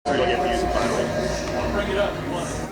So we don't get to use it finally. I'll bring it up if you want it.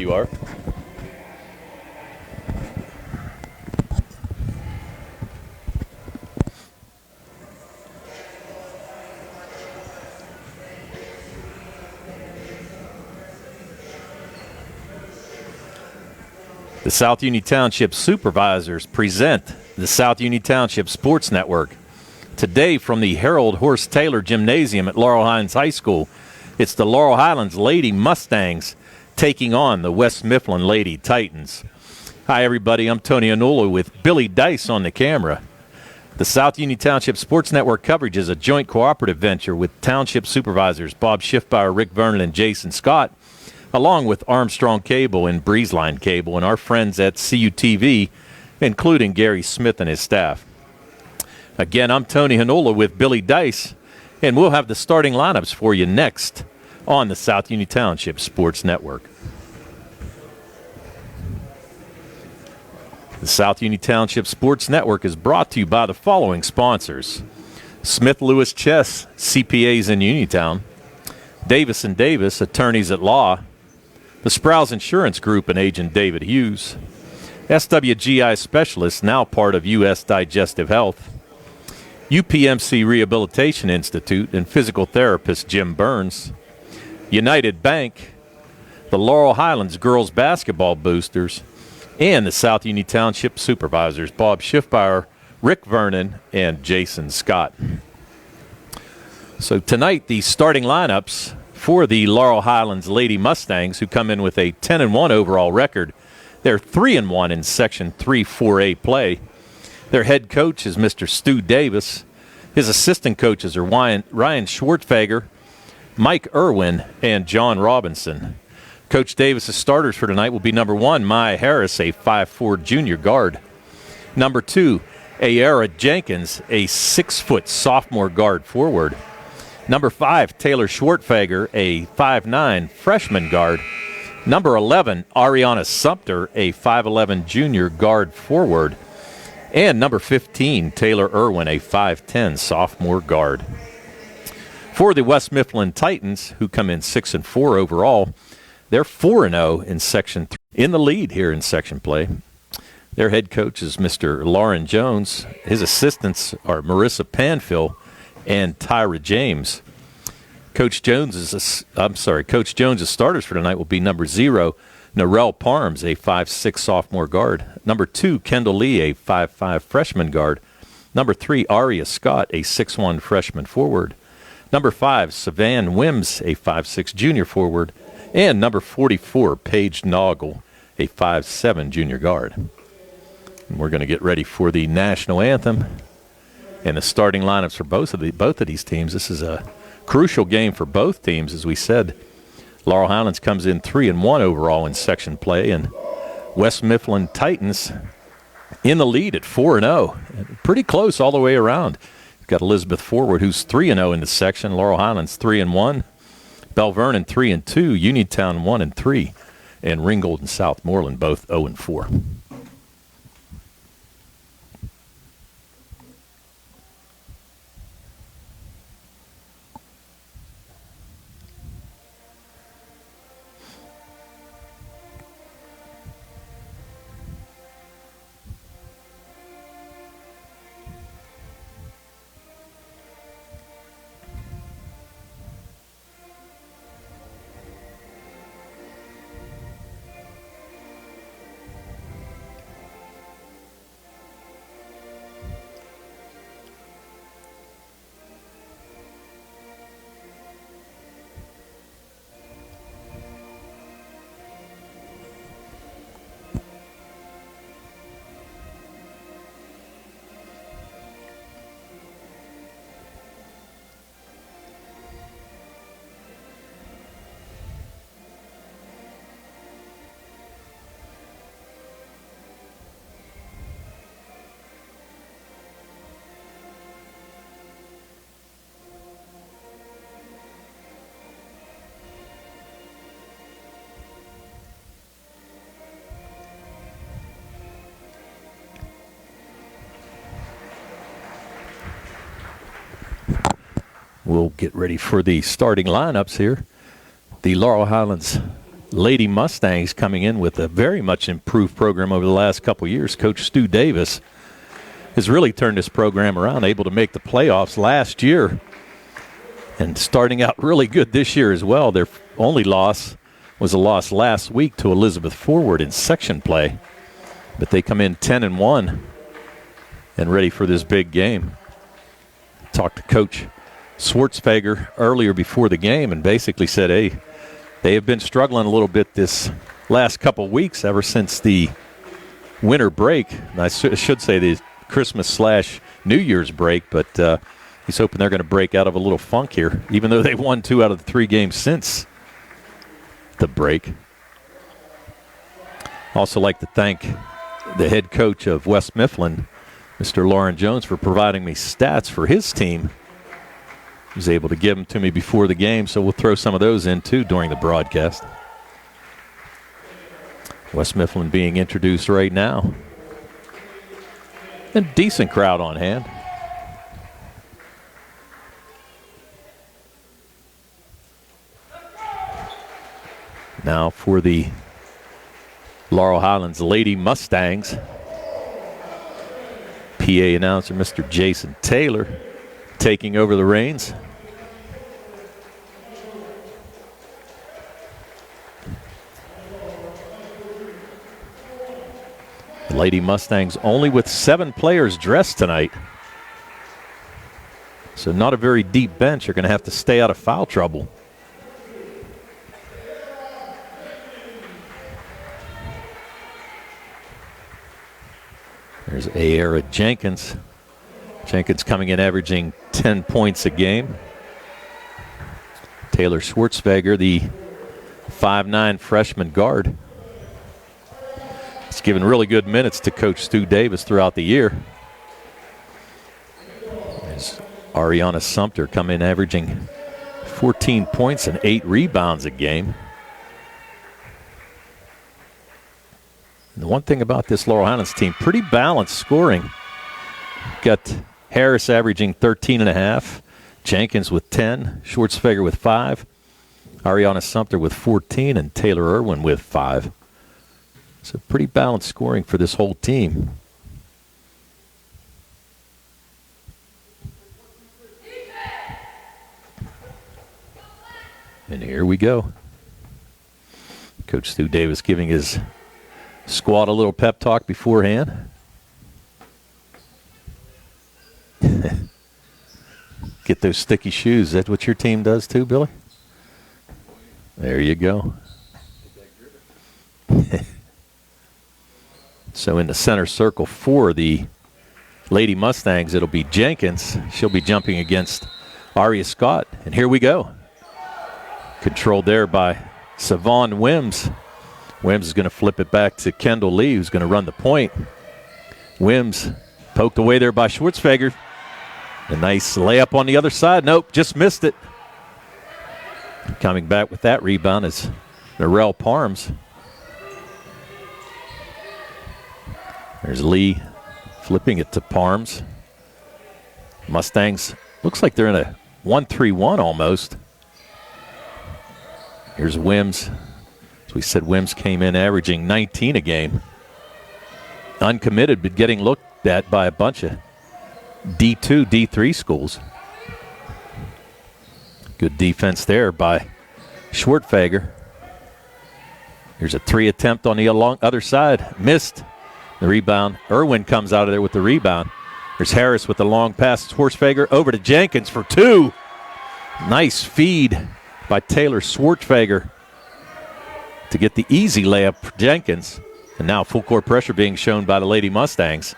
you are. The South Union Township Supervisors present the South Union Township Sports Network. Today from the Harold Horse Taylor Gymnasium at Laurel Highlands High School, it's the Laurel Highlands Lady Mustangs taking on the West Mifflin Lady Titans. Hi, everybody. I'm Tony Anula with Billy Dice on the camera. The South Union Township Sports Network coverage is a joint cooperative venture with Township Supervisors Bob Schiffbauer, Rick Vernon, and Jason Scott, along with Armstrong Cable and Breezeline Cable and our friends at CUTV, including Gary Smith and his staff. Again, I'm Tony Hanola with Billy Dice, and we'll have the starting lineups for you next on the South Union Township Sports Network. The South Union Township Sports Network is brought to you by the following sponsors: Smith Lewis Chess, CPAs in Uniontown; Davis & Davis, attorneys at law; the Sprouse Insurance Group and agent David Hughes; SWGI Specialists, now part of U.S. Digestive Health; UPMC Rehabilitation Institute and physical therapist Jim Burns; United Bank; the Laurel Highlands Girls Basketball Boosters; and the South Union Township Supervisors Bob Schiffbauer, Rick Vernon, and Jason Scott. So tonight, the starting lineups for the Laurel Highlands Lady Mustangs, who come in with a 10-1 overall record. They're 3-1 in Section 3-4A play. Their head coach is Mr. Stu Davis. His assistant coaches are Ryan Schwartfager, Mike Irwin, and John Robinson. Coach Davis' starters for tonight will be number 1, Maya Harris, a 5'4 junior guard; number 2, Ayara Jenkins, a 6-foot sophomore guard forward; number 5, Taylor Schwartfager, a 5'9 freshman guard; number 11, Ariana Sumter, a 5'11 junior guard forward; and number 15, Taylor Irwin, a 5'10 sophomore guard. For the West Mifflin Titans, who come in 6-4 overall, they're 4-0 in Section 3, in the lead here in Section play. Their head coach is Mr. Lauren Jones. His assistants are Marissa Panfill and Tyra James. Coach Jones's starters for tonight will be number 0, Narelle Parms, a 5'6 sophomore guard; number 2, Kendall Lee, a 5'5 freshman guard; number 3, Aria Scott, a 6'1 freshman forward; number 5, Savan Wims, a 5'6 junior forward; and number 44, Paige Noggle, a 5'7 junior guard. And we're going to get ready for the national anthem and the starting lineups for both of these teams. This is a crucial game for both teams. As we said, Laurel Highlands comes in 3-1 overall in section play, and West Mifflin Titans in the lead at 4-0. Pretty close all the way around. You've got Elizabeth Forward, who's 3-0 in the section. Laurel Highlands 3-1. Bell Vernon 3-2. Uniontown 1-3. And Ringgold and Southmoreland both 0-4. We'll get ready for the starting lineups here. The Laurel Highlands Lady Mustangs coming in with a very much improved program over the last couple years. Coach Stu Davis has really turned this program around, able to make the playoffs last year and starting out really good this year as well. Their only loss was a loss last week to Elizabeth Forward in section play, but they come in 10-1 and ready for this big game. Talked to Coach Schwartzfeger earlier before the game and basically said, hey, they have been struggling a little bit this last couple weeks ever since the winter break. And I should say the Christmas/New Year's break, but he's hoping they're going to break out of a little funk here, even though they won 2 out of the 3 games since the break. Also like to thank the head coach of West Mifflin, Mr. Lauren Jones, for providing me stats for his team. He was able to give them to me before the game, so we'll throw some of those in too during the broadcast. West Mifflin being introduced right now. A decent crowd on hand. Now for the Laurel Highlands Lady Mustangs. PA announcer Mr. Jason Taylor taking over the reins. The Lady Mustangs only with 7 players dressed tonight. So not a very deep bench. You're going to have to stay out of foul trouble. There's Aera Jenkins. Jenkins coming in averaging 10 points a game. Taylor Schwartzfeger, the 5'9" freshman guard. He's given really good minutes to Coach Stu Davis throughout the year. There's Ariana Sumter coming in averaging 14 points and 8 rebounds a game. And the one thing about this Laurel Highlands team, pretty balanced scoring. Got Harris averaging 13.5, Jenkins with 10, Schwartzfeger with 5, Ariana Sumter with 14, and Taylor Irwin with 5. So pretty balanced scoring for this whole team. And here we go. Coach Stu Davis giving his squad a little pep talk beforehand. Get those sticky shoes. Is that what your team does too, Billy? There you go. So in the center circle for the Lady Mustangs, it'll be Jenkins. She'll be jumping against Aria Scott. And here we go. Controlled there by Savon Wims. Wims is going to flip it back to Kendall Lee, who's going to run the point. Wims poked away there by Schwartzfeger. A nice layup on the other side. Nope, just missed it. Coming back with that rebound is Narelle Parms. There's Lee flipping it to Parms. Mustangs, looks like they're in a 1-3-1 almost. Here's Wims. As we said, Wims came in averaging 19 a game. Uncommitted, but getting looked at by a bunch of D2, D3 schools. Good defense there by Schwartzfeger. Here's a 3 attempt on the other side. Missed the rebound. Irwin comes out of there with the rebound. There's Harris with the long pass. Schwartzfeger over to Jenkins for 2. Nice feed by Taylor Schwartzfeger to get the easy layup for Jenkins. And now full court pressure being shown by the Lady Mustangs.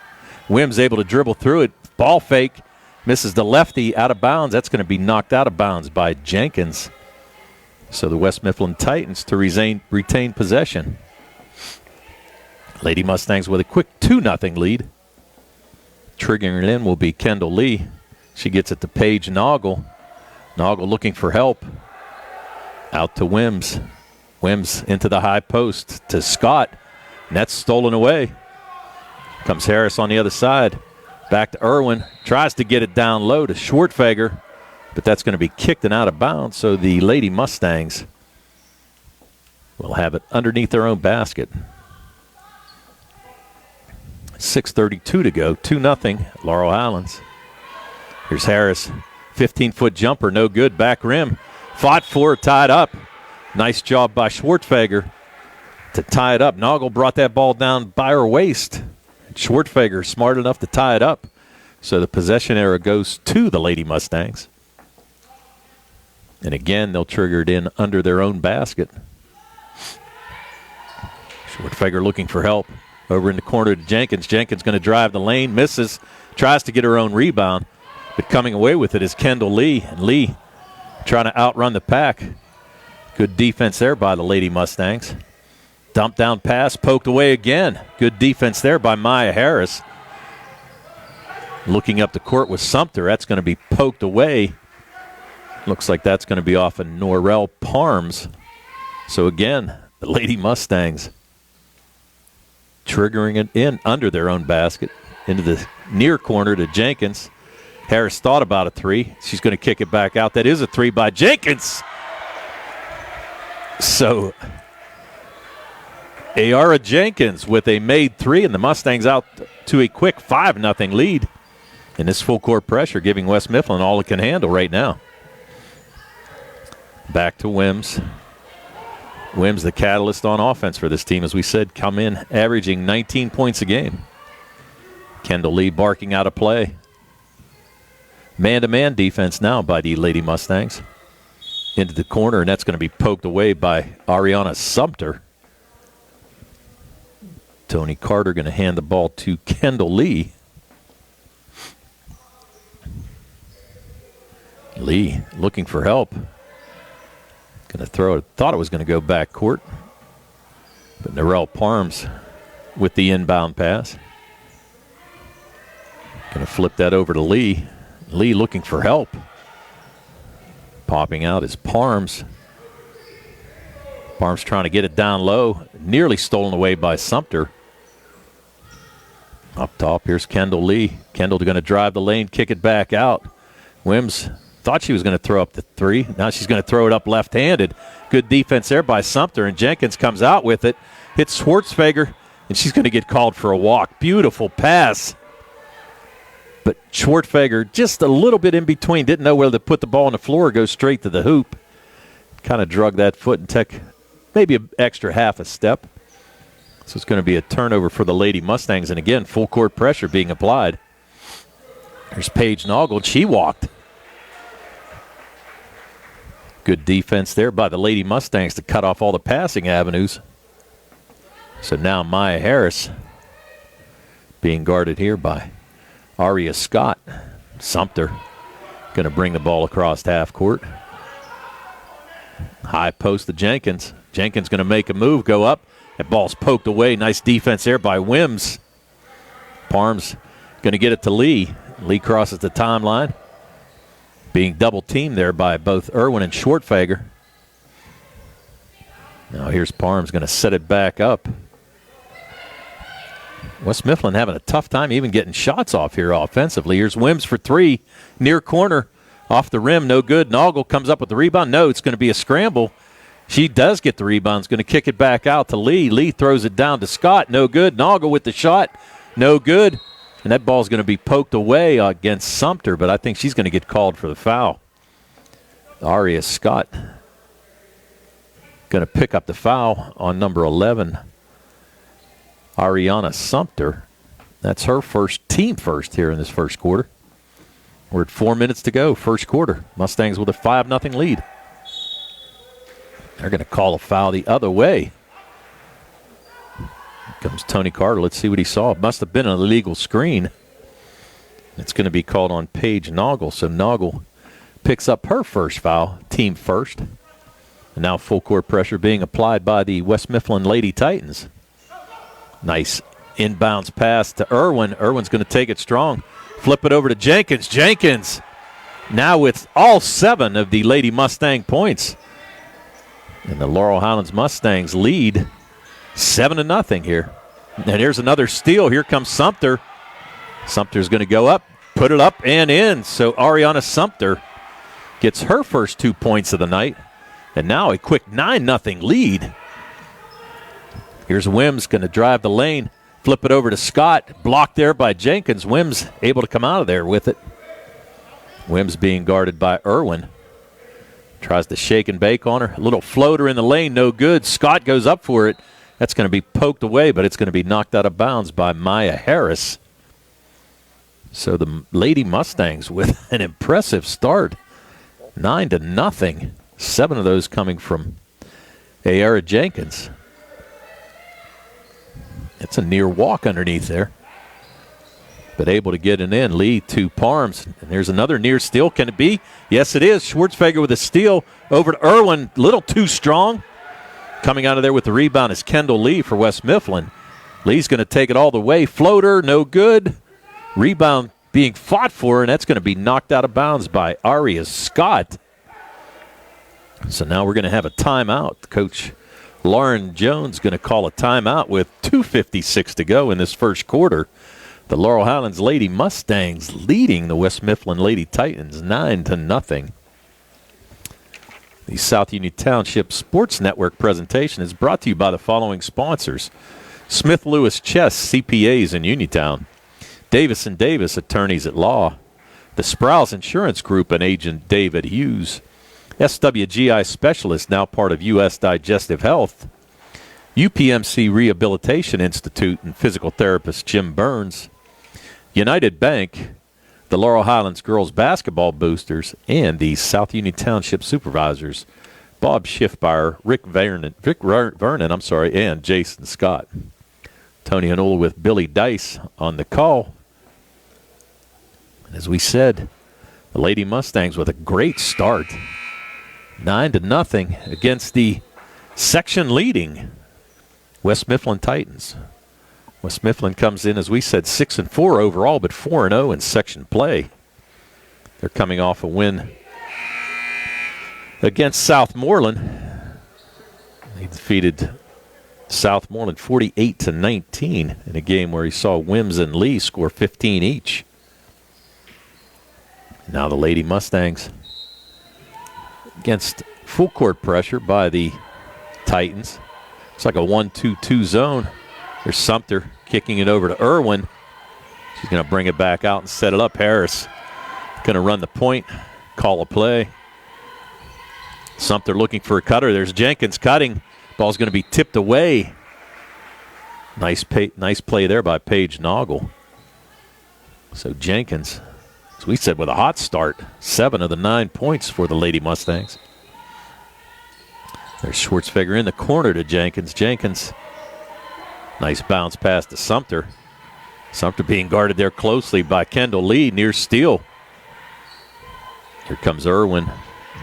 Wims able to dribble through it. Ball fake. Misses the lefty out of bounds. That's going to be knocked out of bounds by Jenkins. So the West Mifflin Titans to retain possession. Lady Mustangs with a quick 2-0 lead. Triggering it in will be Kendall Lee. She gets it to Paige Noggle. Noggle looking for help. Out to Wims. Wims into the high post to Scott. And that's stolen away. Comes Harris on the other side. Back to Irwin. Tries to get it down low to Schwartzfeger. But that's going to be kicked and out of bounds. So the Lady Mustangs will have it underneath their own basket. 6:32 to go, 2-0, Laurel Highlands. Here's Harris, 15-foot jumper, no good, back rim. Fought for, tied up. Nice job by Schwartzfeger to tie it up. Noggle brought that ball down by her waist. Schwartzfeger smart enough to tie it up. So the possession error goes to the Lady Mustangs. And again, they'll trigger it in under their own basket. Schwartzfeger looking for help. Over in the corner to Jenkins. Jenkins going to drive the lane, misses, tries to get her own rebound. But coming away with it is Kendall Lee. And Lee trying to outrun the pack. Good defense there by the Lady Mustangs. Dump down pass, poked away again. Good defense there by Maya Harris. Looking up the court with Sumter. That's going to be poked away. Looks like that's going to be off of Norrell Parms. So again, the Lady Mustangs triggering it in under their own basket. Into the near corner to Jenkins. Harris thought about a three. She's going to kick it back out. That is a three by Jenkins. So Ayara Jenkins with a made three, and the Mustangs out to a quick 5-0 lead. And this full court pressure giving West Mifflin all it can handle right now. Back to Wims. Wims, the catalyst on offense for this team, as we said, come in averaging 19 points a game. Kendall Lee barking out a play. Man-to-man defense now by the Lady Mustangs. Into the corner, and that's going to be poked away by Ariana Sumter. Tony Carter going to hand the ball to Kendall Lee. Lee looking for help. Going to throw it. Thought it was going to go back court. But Norrell Parms with the inbound pass. Going to flip that over to Lee. Lee looking for help. Popping out is Parms. Parms trying to get it down low. Nearly stolen away by Sumter. Up top, here's Kendall Lee. Kendall going to drive the lane, kick it back out. Wims thought she was going to throw up the three. Now she's going to throw it up left-handed. Good defense there by Sumter, and Jenkins comes out with it. Hits Schwartzfeger, and she's going to get called for a walk. Beautiful pass. But Schwartzfeger just a little bit in between. Didn't know whether to put the ball on the floor or go straight to the hoop. Kind of drug that foot and took maybe an extra half a step. So it's going to be a turnover for the Lady Mustangs. And again, full court pressure being applied. There's Paige Noggle. She walked. Good defense there by the Lady Mustangs to cut off all the passing avenues. So now Maya Harris being guarded here by Aria Scott. Sumter going to bring the ball across half court. High post to Jenkins. Jenkins going to make a move, go up. That ball's poked away. Nice defense there by Wims. Parms going to get it to Lee. Lee crosses the timeline. Being double teamed there by both Irwin and Schwartzfeger. Now here's Parms going to set it back up. West Mifflin having a tough time even getting shots off here offensively. Here's Wims for three. Near corner. Off the rim. No good. Noggle comes up with the rebound. No, it's going to be a scramble. She does get the rebound. Is going to kick it back out to Lee. Lee throws it down to Scott. No good. Noggle with the shot. No good. And that ball's going to be poked away against Sumter, but I think she's going to get called for the foul. Aria Scott going to pick up the foul on number 11. Ariana Sumter. That's her first, team first here in this first quarter. We're at 4 minutes to go, first quarter. Mustangs with a 5-0 lead. They're going to call a foul the other way. Here comes Tony Carter. Let's see what he saw. It must have been an illegal screen. It's going to be called on Paige Noggle. So Noggle picks up her first foul, team first. And now full court pressure being applied by the West Mifflin Lady Titans. Nice inbounds pass to Irwin. Irwin's going to take it strong. Flip it over to Jenkins. Jenkins now with all 7 of the Lady Mustang points. And the Laurel Highlands Mustangs lead 7-0 here. And here's another steal. Here comes Sumter. Sumter's going to go up, put it up and in. So Ariana Sumter gets her first 2 points of the night. And now a quick 9-0 lead Here's Wims going to drive the lane, flip it over to Scott. Blocked there by Jenkins. Wims able to come out of there with it. Wims being guarded by Irwin. Tries to shake and bake on her. A little floater in the lane, no good. Scott goes up for it. That's going to be poked away, but it's going to be knocked out of bounds by Maya Harris. So the Lady Mustangs with an impressive start. 9-0. 7 of those coming from Ayara Jenkins. It's a near walk underneath there. But able to get it in. Lee to Parms. And there's another near steal. Can it be? Yes, it is. Schwartzfeger with a steal over to Irwin. Little too strong. Coming out of there with the rebound is Kendall Lee for West Mifflin. Lee's going to take it all the way. Floater, no good. Rebound being fought for, and that's going to be knocked out of bounds by Aria Scott. So now we're going to have a timeout. Coach Lauren Jones going to call a timeout with 2:56 to go in this first quarter. The Laurel Highlands Lady Mustangs leading the West Mifflin Lady Titans 9-0. The South Union Township Sports Network presentation is brought to you by the following sponsors. Smith Lewis Chess CPAs in Uniontown. Davis & Davis Attorneys at Law. The Sprouse Insurance Group and Agent David Hughes. SWGI Specialist, now part of U.S. Digestive Health. UPMC Rehabilitation Institute and physical therapist Jim Burns. United Bank, the Laurel Highlands Girls Basketball Boosters, and the South Union Township Supervisors, Bob Schiffbauer, Rick Vernon, and Jason Scott. Tony Hanola with Billy Dice on the call. As we said, the Lady Mustangs with a great start. 9-0 against the section leading West Mifflin Titans. West Mifflin comes in, as we said, 6-4 overall, but 4-0 in section play. They're coming off a win against Southmoreland. They defeated Southmoreland 48-19 in a game where he saw Wims and Lee score 15 each. Now the Lady Mustangs against full court pressure by the Titans. It's like a 1-2-2 zone. There's Sumter kicking it over to Irwin. She's going to bring it back out and set it up. Harris going to run the point, call a play. Sumter looking for a cutter. There's Jenkins cutting. Ball's going to be tipped away. Nice play there by Paige Noggle. So Jenkins, as we said, with a hot start, 7 of the 9 points for the Lady Mustangs. There's Schwartzfeger in the corner to Jenkins. Jenkins, nice bounce pass to Sumter. Sumter being guarded there closely by Kendall Lee, near steal. Here comes Irwin.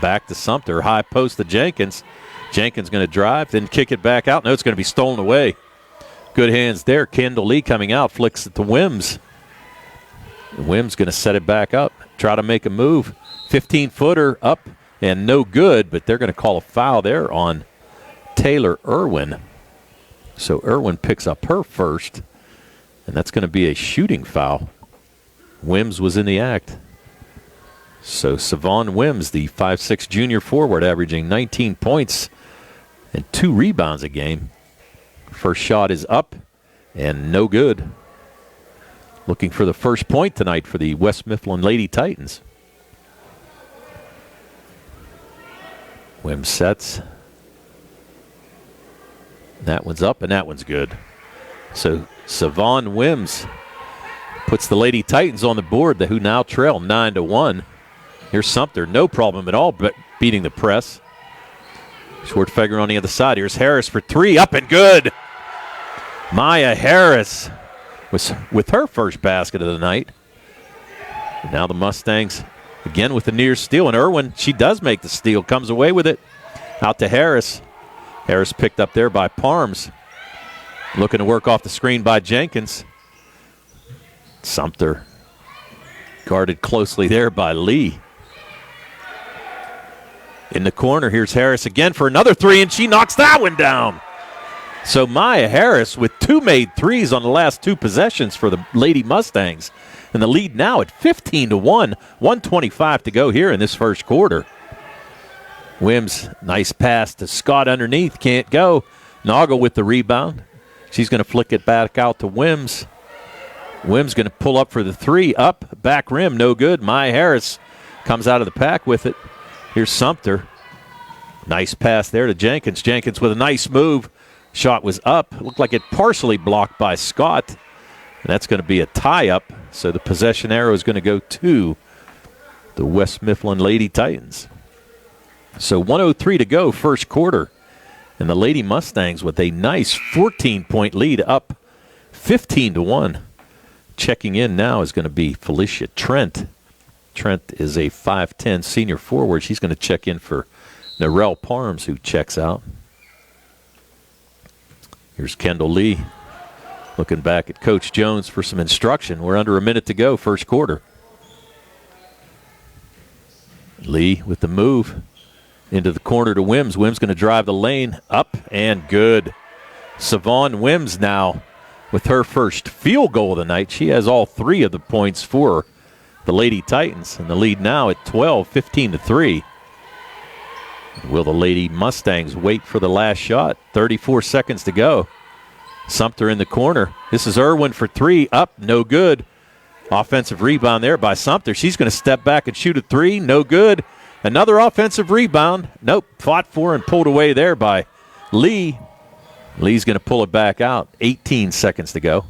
Back to Sumter. High post to Jenkins. Jenkins going to drive, then kick it back out. No, it's going to be stolen away. Good hands there. Kendall Lee coming out, flicks it to Wims. Wims going to set it back up, try to make a move. 15-footer up and no good, but they're going to call a foul there on Taylor Irwin. So Irwin picks up her first, and that's going to be a shooting foul. Wims was in the act. So Savon Wims, the 5'6" junior forward, averaging 19 points and 2 rebounds a game. First shot is up and no good. Looking for the first point tonight for the West Mifflin Lady Titans. Wims sets. That one's up and that one's good. So Savon Wims puts the Lady Titans on the board, who now trail 9-1. Here's Sumter, no problem at all, but beating the press. Schwartzfeger on the other side. Here's Harris for 3, up and good. Maya Harris was with her first basket of the night. And now the Mustangs again with the near steal, and Irwin, she does make the steal, comes away with it. Out to Harris. Harris picked up there by Parms. Looking to work off the screen by Jenkins. Sumter guarded closely there by Lee. In the corner, here's Harris again for another 3, and she knocks that one down. So Maya Harris with 2 made threes on the last 2 possessions for the Lady Mustangs. And the lead now at 15-1, 1:25 to go here in this first quarter. Wims, nice pass to Scott underneath, can't go. Noggle with the rebound. She's going to flick it back out to Wims. Wims going to pull up for the three. Up, back rim, no good. Maya Harris comes out of the pack with it. Here's Sumter. Nice pass there to Jenkins. Jenkins with a nice move. Shot was up. Looked like it partially blocked by Scott. And that's going to be a tie-up. So the possession arrow is going to go to the West Mifflin Lady Titans. So 1:03 to go, first quarter. And the Lady Mustangs with a nice 14-point lead, up 15-1. Checking in now is going to be Felicia Trent. Trent is a 5'10 senior forward. She's going to check in for Laurel Parms, who checks out. Here's Kendall Lee looking back at Coach Jones for some instruction. We're under a minute to go, first quarter. Lee with the move into the corner to Wims. Wims going to drive the lane up and good. Savon Wims now with her first field goal of the night. She has all three of the points for the Lady Titans, and the lead now at 12, 15-3. Will the Lady Mustangs wait for the last shot? 34 seconds to go. Sumter in the corner. This is Irwin for three. Up, no good. Offensive rebound there by Sumter. She's going to step back and shoot a three. No good. Another offensive rebound. Nope. Fought for and pulled away there by Lee. Lee's going to pull it back out. 18 seconds to go.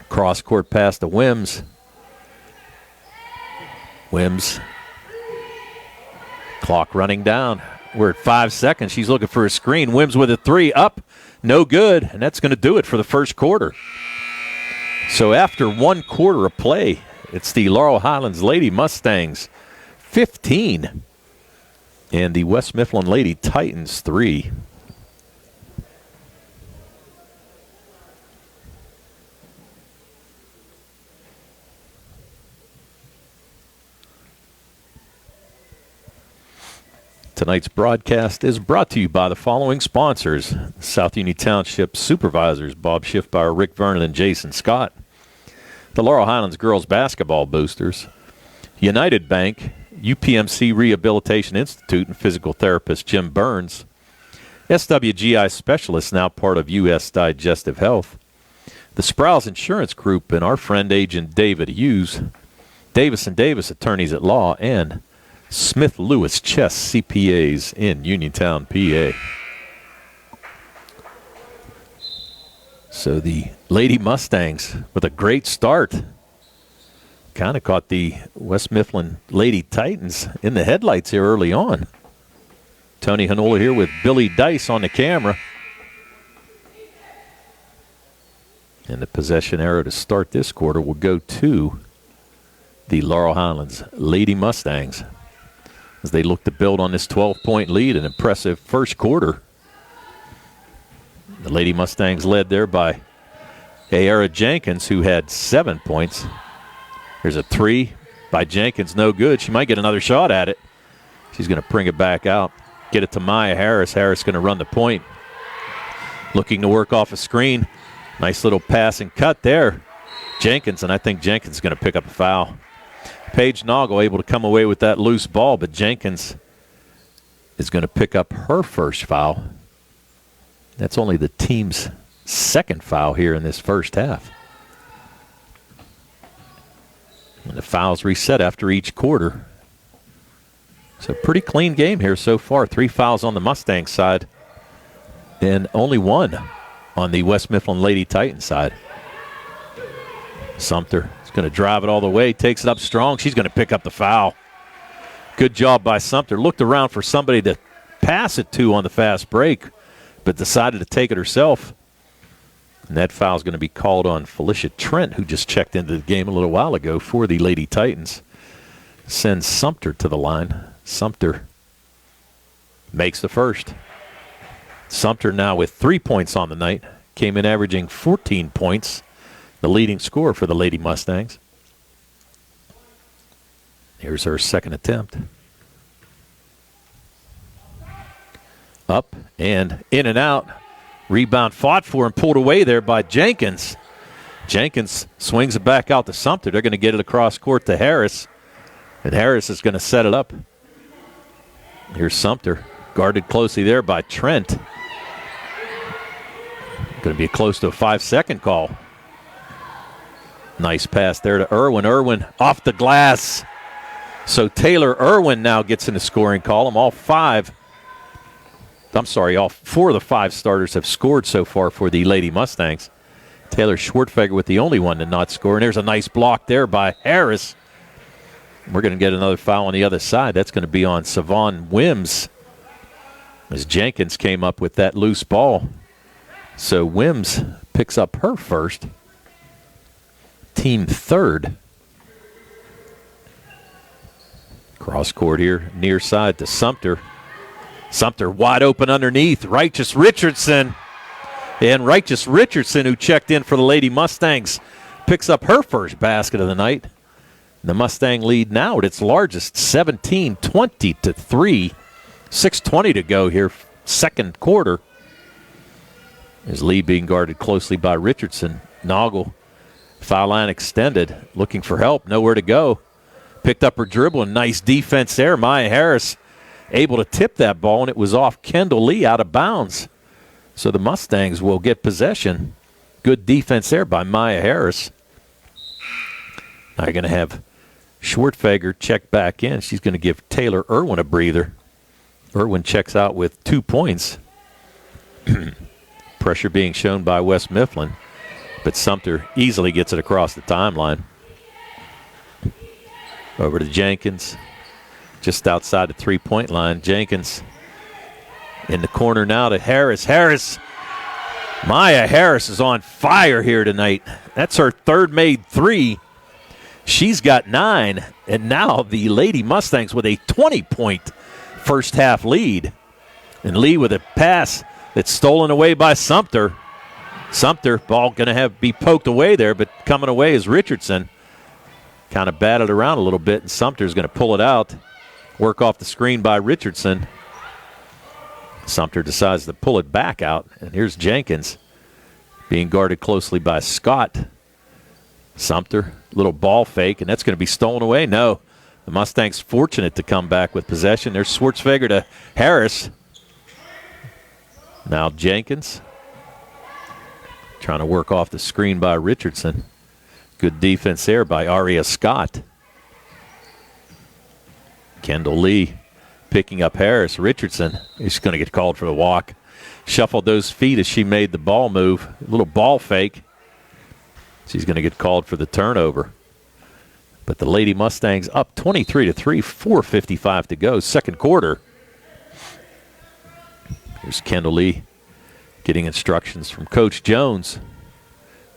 Cross-court pass to Wims. Wims. Clock running down. We're at 5 seconds. She's looking for a screen. Wims with a three. Up. No good. And that's going to do it for the first quarter. So after 1 quarter of play, it's the Laurel Highlands Lady Mustangs 15 and the West Mifflin Lady Titans 3. Tonight's broadcast is brought to you by the following sponsors: South Union Township Supervisors Bob Schiffbauer, Rick Vernon, and Jason Scott; the Laurel Highlands Girls Basketball Boosters; United Bank; UPMC Rehabilitation Institute and physical therapist Jim Burns; SWGI Specialists, now part of U.S. Digestive Health; the Sprouse Insurance Group and our friend agent David Hughes; Davis & Davis Attorneys at Law; and Smith Lewis Chess CPAs in Uniontown, PA. So the Lady Mustangs with a great start kind of caught the West Mifflin Lady Titans in the headlights here early on. Tony Hanola here with Billy Dice on the camera. And the possession arrow to start this quarter will go to the Laurel Highlands Lady Mustangs as they look to build on this 12-point lead. An impressive first quarter. The Lady Mustangs led there by Ayara Jenkins, who had 7 points. There's a three by Jenkins, no good. She might get another shot at it. She's going to bring it back out. Get it to Maya Harris. Harris going to run the point. Looking to work off a screen. Nice little pass and cut there. Jenkins, and I think Jenkins is going to pick up a foul. Paige Noggle able to come away with that loose ball, but Jenkins is going to pick up her first foul. That's only the team's second foul here in this first half. And the fouls reset after each quarter. So pretty clean game here so far. 3 fouls on the Mustang side and only 1 on the West Mifflin Lady Titan side. Sumter is going to drive it all the way, takes it up strong. She's going to pick up the foul. Good job by Sumter. Looked around for somebody to pass it to on the fast break, but decided to take it herself. And that foul is going to be called on Felicia Trent, who just checked into the game a little while ago for the Lady Titans. Sends Sumter to the line. Sumter makes the first. Sumter now with 3 points on the night. Came in averaging 14 points, the leading scorer for the Lady Mustangs. Here's her second attempt. Up and in and out. Rebound fought for and pulled away there by Jenkins. Jenkins swings it back out to Sumter. They're going to get it across court to Harris. And Harris is going to set it up. Here's Sumter, guarded closely there by Trent. Going to be close to a 5-second call. Nice pass there to Irwin. Irwin off the glass. So Taylor Irwin now gets in the scoring column. All four of the 5 starters have scored so far for the Lady Mustangs. Taylor Schwartfeger with the only one to not score. And there's a nice block there by Harris. We're going to get another foul on the other side. That's going to be on Savon Wims as Jenkins came up with that loose ball. So Wims picks up her first. Team third. Cross court here, near side to Sumter. Sumter wide open underneath. Righteous Richardson. And Righteous Richardson, who checked in for the Lady Mustangs, picks up her first basket of the night. The Mustang lead now at its largest, 17-20-3. 6:20 to go here, second quarter. His lead being guarded closely by Richardson. Noggle, foul line extended, looking for help, nowhere to go. Picked up her dribble, and nice defense there. Maya Harris able to tip that ball, and it was off Kendall Lee out of bounds. So the Mustangs will get possession. Good defense there by Maya Harris. Now you're going to have Schwartfeger check back in. She's going to give Taylor Irwin a breather. Irwin checks out with 2 points. Pressure being shown by West Mifflin, but Sumter easily gets it across the timeline. Over to Jenkins, just outside the three-point line. Jenkins in the corner now to Harris. Maya Harris is on fire here tonight. That's her third made 3. She's got 9, and now the Lady Mustangs with a 20-point first half lead. And Lee with a pass that's stolen away by Sumter. Sumter, ball going to be poked away there, but coming away is Richardson. Kind of batted around a little bit, and Sumter's going to pull it out. Work off the screen by Richardson. Sumter decides to pull it back out, and here's Jenkins being guarded closely by Scott. Sumter, little ball fake, and that's going to be stolen away. No, the Mustangs fortunate to come back with possession. There's Schwartzfeger to Harris. Now Jenkins trying to work off the screen by Richardson. Good defense there by Aria Scott. Kendall Lee picking up Harris. Richardson is going to get called for the walk. Shuffled those feet as she made the ball move. A little ball fake. She's going to get called for the turnover. But the Lady Mustangs up 23-3, 4:55 to go, second quarter. Here's Kendall Lee getting instructions from Coach Jones.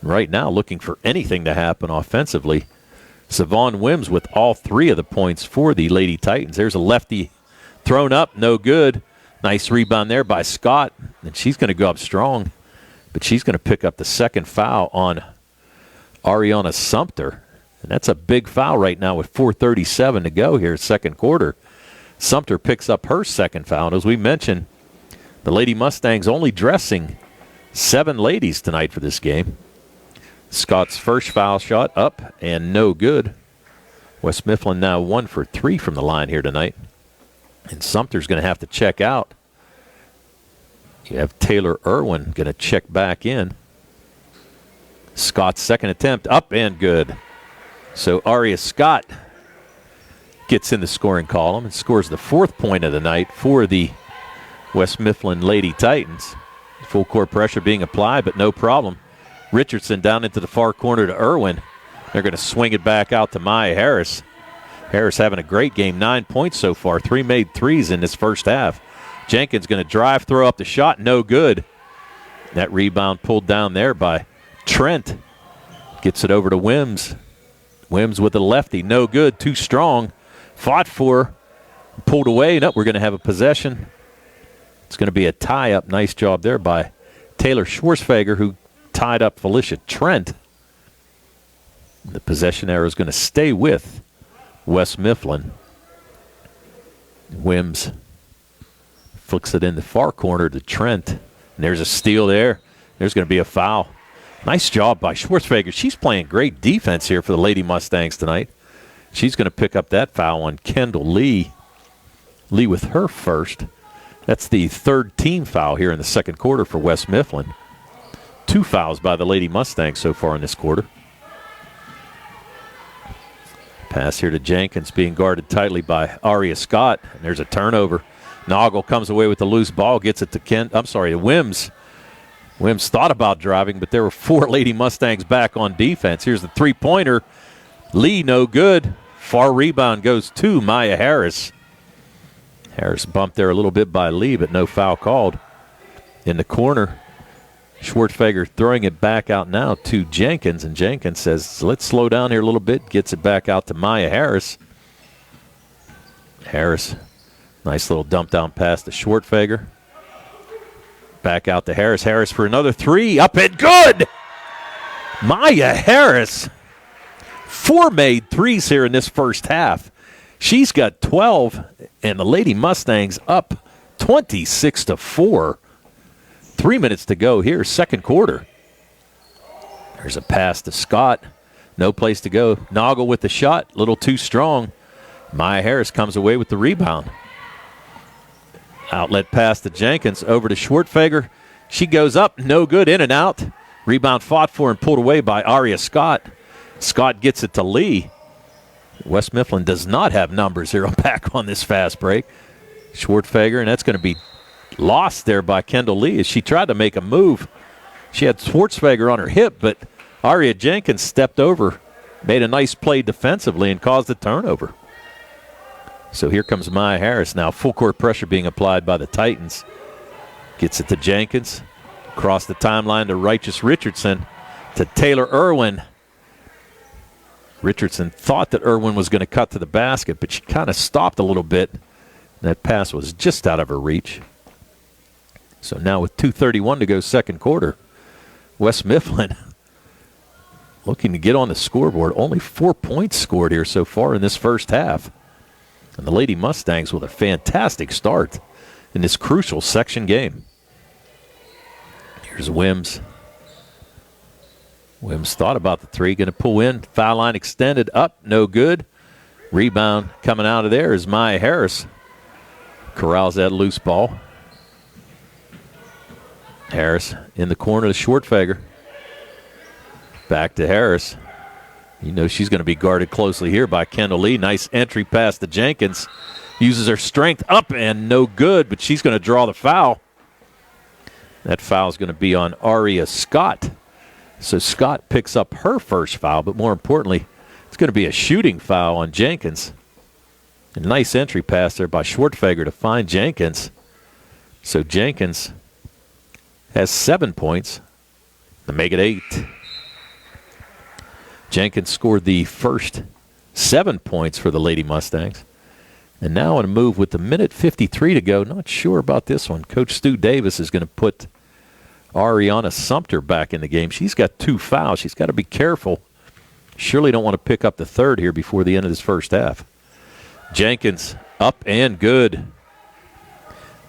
Right now looking for anything to happen offensively. Savon Wims with all 3 of the points for the Lady Titans. There's a lefty thrown up, no good. Nice rebound there by Scott, and she's going to go up strong. But she's going to pick up the second foul on Ariana Sumter. And that's a big foul right now with 4:37 to go here, second quarter. Sumter picks up her second foul. And as we mentioned, the Lady Mustangs only dressing 7 ladies tonight for this game. Scott's first foul shot up and no good. West Mifflin now 1 for 3 from the line here tonight. And Sumter's going to have to check out. You have Taylor Irwin going to check back in. Scott's second attempt up and good. So Aria Scott gets in the scoring column and scores the 4th point of the night for the West Mifflin Lady Titans. Full court pressure being applied, but no problem. Richardson down into the far corner to Irwin. They're going to swing it back out to Maya Harris. Harris having a great game, 9 points so far, 3 made threes in this first half. Jenkins going to drive, throw up the shot, no good. That rebound pulled down there by Trent. Gets it over to Wims. Wims with a lefty, no good, too strong. Fought for, pulled away. No, we're going to have a possession. It's going to be a tie-up. Nice job there by Taylor Schwartzfeger, who tied up Felicia Trent. The possession arrow is going to stay with West Mifflin. Wims flicks it in the far corner to Trent. And there's a steal there. There's going to be a foul. Nice job by Schwartzfeger. She's playing great defense here for the Lady Mustangs tonight. She's going to pick up that foul on Kendall Lee. Lee with her first. That's the 3rd team foul here in the second quarter for West Mifflin. 2 fouls by the Lady Mustangs so far in this quarter. Pass here to Jenkins, being guarded tightly by Aria Scott. And there's a turnover. Noggle comes away with the loose ball, gets it to Wims. Wims thought about driving, but there were 4 Lady Mustangs back on defense. Here's the three-pointer. Lee, no good. Far rebound goes to Maya Harris. Harris bumped there a little bit by Lee, but no foul called. In the corner, Schwartzfeger throwing it back out now to Jenkins, and Jenkins says, let's slow down here a little bit, gets it back out to Maya Harris. Harris, nice little dump down pass to Schwartzfeger. Back out to Harris. Harris for another 3, up and good! Maya Harris, 4 made threes here in this first half. She's got 12, and the Lady Mustangs up 26-4. 3 minutes to go here, second quarter. There's a pass to Scott. No place to go. Noggle with the shot, a little too strong. Maya Harris comes away with the rebound. Outlet pass to Jenkins, over to Schwartzfeger. She goes up, no good, in and out. Rebound fought for and pulled away by Aria Scott. Scott gets it to Lee. West Mifflin does not have numbers here back on this fast break. Schwartzfeger, and that's going to be lost there by Kendall Lee as she tried to make a move. She had Schwartzfeger on her hip, but Aria Jenkins stepped over, made a nice play defensively, and caused a turnover. So here comes Maya Harris now. Full court pressure being applied by the Titans. Gets it to Jenkins. Across the timeline to Righteous Richardson. To Taylor Irwin. Richardson thought that Irwin was going to cut to the basket, but she kind of stopped a little bit. That pass was just out of her reach. So now with 2:31 to go second quarter, West Mifflin looking to get on the scoreboard. Only 4 points scored here so far in this first half. And the Lady Mustangs with a fantastic start in this crucial section game. Here's Wims. Wims thought about the 3, going to pull in. Foul line extended, up, no good. Rebound coming out of there is Maya Harris. Corrals that loose ball. Harris in the corner to Schwartzfeger. Back to Harris. You know she's going to be guarded closely here by Kendall Lee. Nice entry pass to Jenkins. Uses her strength up and no good, but she's going to draw the foul. That foul is going to be on Aria Scott. So Scott picks up her first foul, but more importantly, it's going to be a shooting foul on Jenkins. A nice entry pass there by Schwartzfeger to find Jenkins. So Jenkins has 7 points to make it 8. Jenkins scored the first 7 points for the Lady Mustangs. And now on a move with the minute 53 to go. Not sure about this one. Coach Stu Davis is going to put Ariana Sumter back in the game. She's got 2 fouls. She's got to be careful. Surely don't want to pick up the third here before the end of this first half. Jenkins up and good.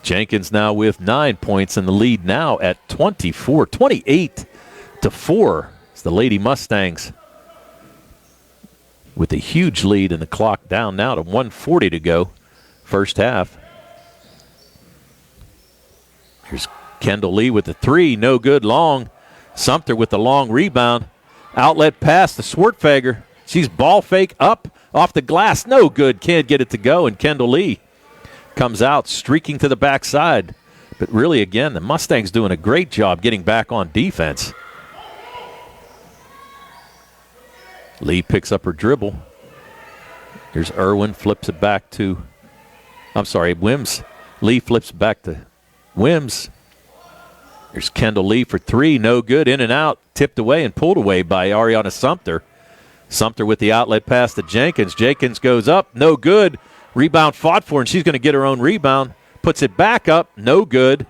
Jenkins now with 9 points in the lead now at 28-4. It's the Lady Mustangs with a huge lead and the clock down now to 1:40 to go. First half. Here's Kendall Lee with the 3. No good long. Sumter with the long rebound. Outlet pass to Schwartzfeger. She's ball fake up off the glass. No good. Can't get it to go. And Kendall Lee comes out streaking to the backside. But really, again, the Mustangs doing a great job getting back on defense. Lee picks up her dribble. Here's Irwin, flips it back to, Wims. Lee flips it back to Wims. There's Kendall Lee for 3, no good, in and out, tipped away and pulled away by Ariana Sumter. Sumter with the outlet pass to Jenkins. Jenkins goes up, no good. Rebound fought for, and she's going to get her own rebound. Puts it back up, no good.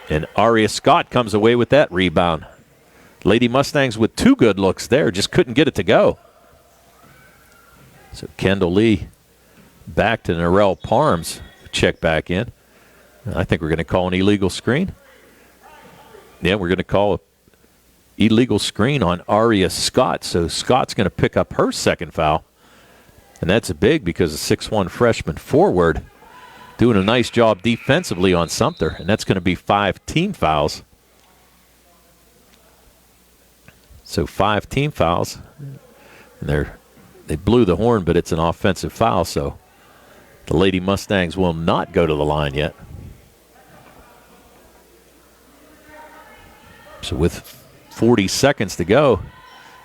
And Aria Scott comes away with that rebound. Lady Mustangs with 2 good looks there, just couldn't get it to go. So Kendall Lee back to Narelle Parms, check back in. I think we're going to call an illegal screen. Yeah, we're going to call an illegal screen on Aria Scott. So Scott's going to pick up her second foul. And that's big because the 6'1" freshman forward doing a nice job defensively on Sumter. And that's going to be 5 team fouls. So 5 team fouls. And they blew the horn, but it's an offensive foul, so the Lady Mustangs will not go to the line yet. So with 40 seconds to go,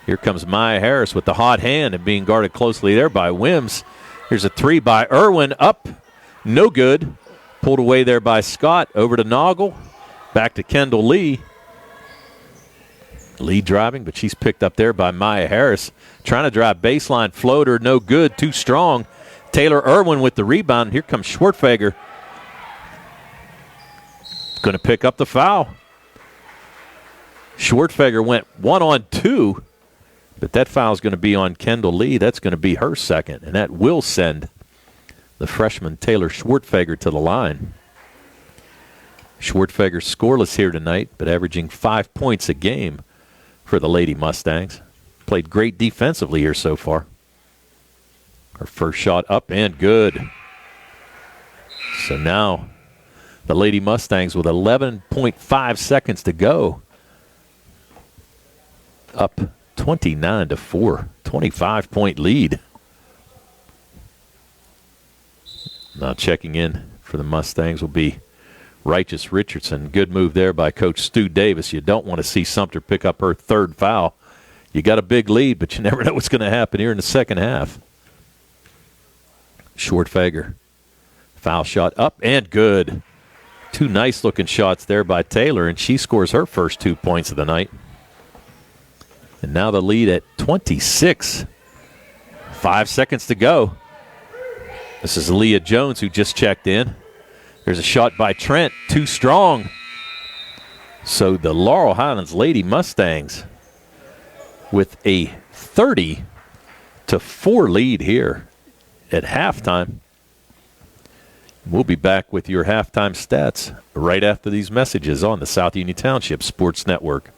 here comes Maya Harris with the hot hand and being guarded closely there by Wims. Here's a three by Irwin, up, no good. Pulled away there by Scott, over to Noggle, back to Kendall Lee. Lee driving, but she's picked up there by Maya Harris. Trying to drive baseline floater, no good, too strong. Taylor Irwin with the rebound. Here comes Schwartfeger. Going to pick up the foul. Schwartfeger went 1-on-2, but that foul is going to be on Kendall Lee. That's going to be her second, and that will send the freshman Taylor Schwartfeger to the line. Schwartfeger scoreless here tonight, but averaging 5 points a game for the Lady Mustangs. Played great defensively here so far. Her first shot up and good. So now the Lady Mustangs with 11.5 seconds to go. Up 29-4, 25-point lead. Now checking in for the Mustangs will be Righteous Richardson. Good move there by Coach Stu Davis. You don't want to see Sumter pick up her third foul. You got a big lead, but you never know what's going to happen here in the second half. Schwartfeger. Foul shot up and good. Two nice-looking shots there by Taylor, and she scores her first 2 points of the night. And now the lead at 26. 5 seconds to go. This is Leah Jones who just checked in. There's a shot by Trent, too strong. So the Laurel Highlands Lady Mustangs with a 30-4 lead here at halftime. We'll be back with your halftime stats right after these messages on the South Union Township Sports Network.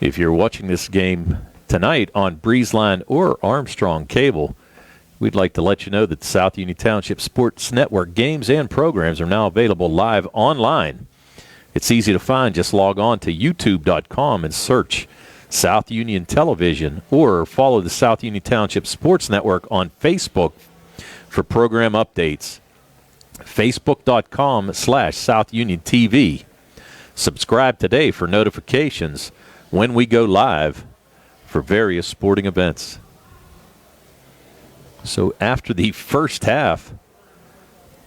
If you're watching this game tonight on Breezeline or Armstrong Cable, we'd like to let you know that the South Union Township Sports Network games and programs are now available live online. It's easy to find. Just log on to youtube.com and search South Union Television, or follow the South Union Township Sports Network on Facebook for program updates. Facebook.com/South Union TV. Subscribe today for notifications when we go live for various sporting events. So after the first half,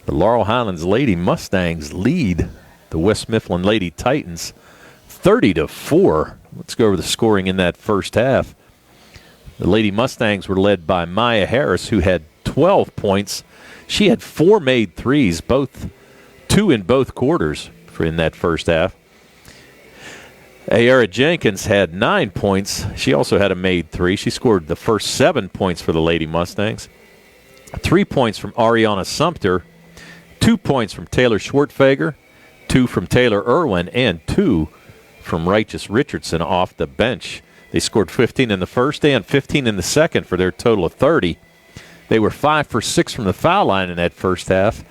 the Laurel Highlands Lady Mustangs lead the West Mifflin Lady Titans 30-4. Let's go over the scoring in that first half. The Lady Mustangs were led by Maya Harris, who had 12 points. She had 4 made threes, two in both quarters in that first half. Ayara Jenkins had 9 points. She also had a made three. She scored the first 7 points for the Lady Mustangs. 3 points from Ariana Sumter, 2 points from Taylor Schwartfeger, 2 from Taylor Irwin, and 2 from Righteous Richardson off the bench. They scored 15 in the first and 15 in the second for their total of 30. They were 5 for 6 from the foul line in that first half,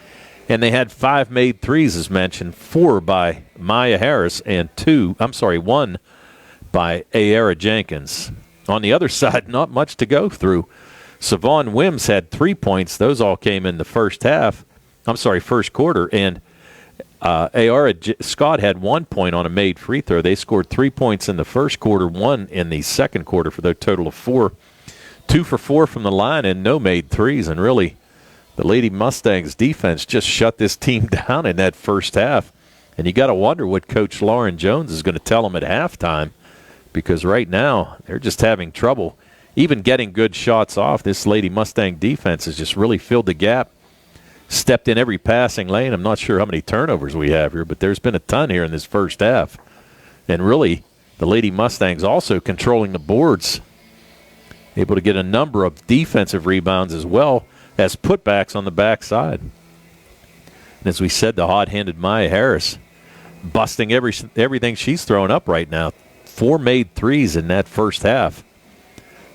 and they had 5 made threes, as mentioned, 4 by Maya Harris and 1 by Ayara Jenkins. On the other side, not much to go through. Savon Wims had 3 points. Those all came in the first quarter, and Ayara Scott had 1 point on a made free throw. They scored 3 points in the first quarter, 1 in the second quarter for their total of 4. 2 for 4 from the line and no made threes. And really, the Lady Mustangs defense just shut this team down in that first half. And you got to wonder what Coach Lauren Jones is going to tell them at halftime, because right now they're just having trouble even getting good shots off. This Lady Mustang defense has just really filled the gap, stepped in every passing lane. I'm not sure how many turnovers we have here, but there's been a ton here in this first half. And really, the Lady Mustangs also controlling the boards, able to get a number of defensive rebounds as well as putbacks on the backside. And as we said, the hot-handed Maya Harris busting everything she's throwing up right now. 4 made threes in that first half.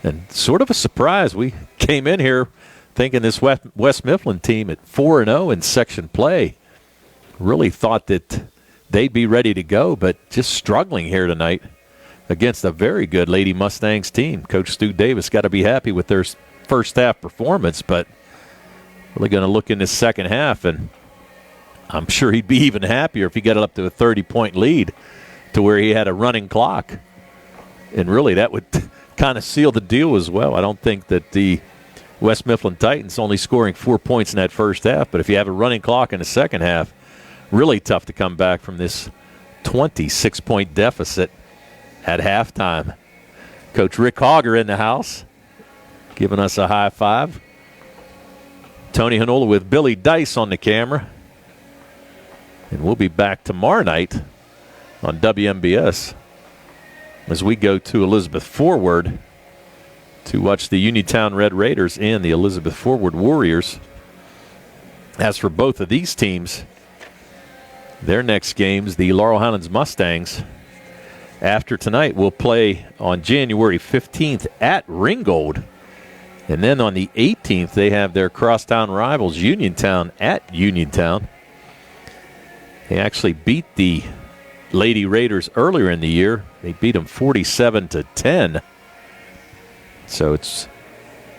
And sort of a surprise, we came in here thinking this West Mifflin team at 4-0 in section play really thought that they'd be ready to go, but just struggling here tonight against a very good Lady Mustangs team. Coach Stu Davis got to be happy with their first half performance, but really going to look in this second half, and I'm sure he'd be even happier if he got it up to a 30-point lead to where he had a running clock. And really that would kind of seal the deal as well. I don't think that the West Mifflin Titans only scoring 4 points in that first half, but if you have a running clock in the second half, really tough to come back from this 26-point deficit at halftime. Coach Rick Hogger in the house, giving us a high five. Tony Hanola with Billy Dice on the camera. And we'll be back tomorrow night on WMBS as we go to Elizabeth Forward to watch the Uniontown Red Raiders and the Elizabeth Forward Warriors. As for both of these teams, their next games, the Laurel Highlands Mustangs, after tonight, will play on January 15th at Ringgold. And then on the 18th, they have their crosstown rivals, Uniontown, at Uniontown. They actually beat the Lady Raiders earlier in the year. They beat them 47-10. So it's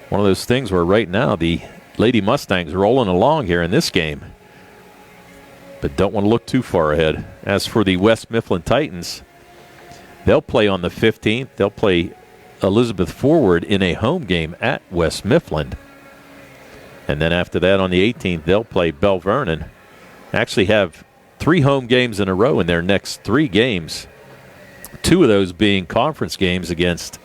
one of those things where right now the Lady Mustangs are rolling along here in this game, but don't want to look too far ahead. As for the West Mifflin Titans, they'll play on the 15th. They'll play Elizabeth Forward in a home game at West Mifflin. And then after that on the 18th, they'll play Belle Vernon. Actually have 3 home games in a row in their next 3 games, 2 of those being conference games against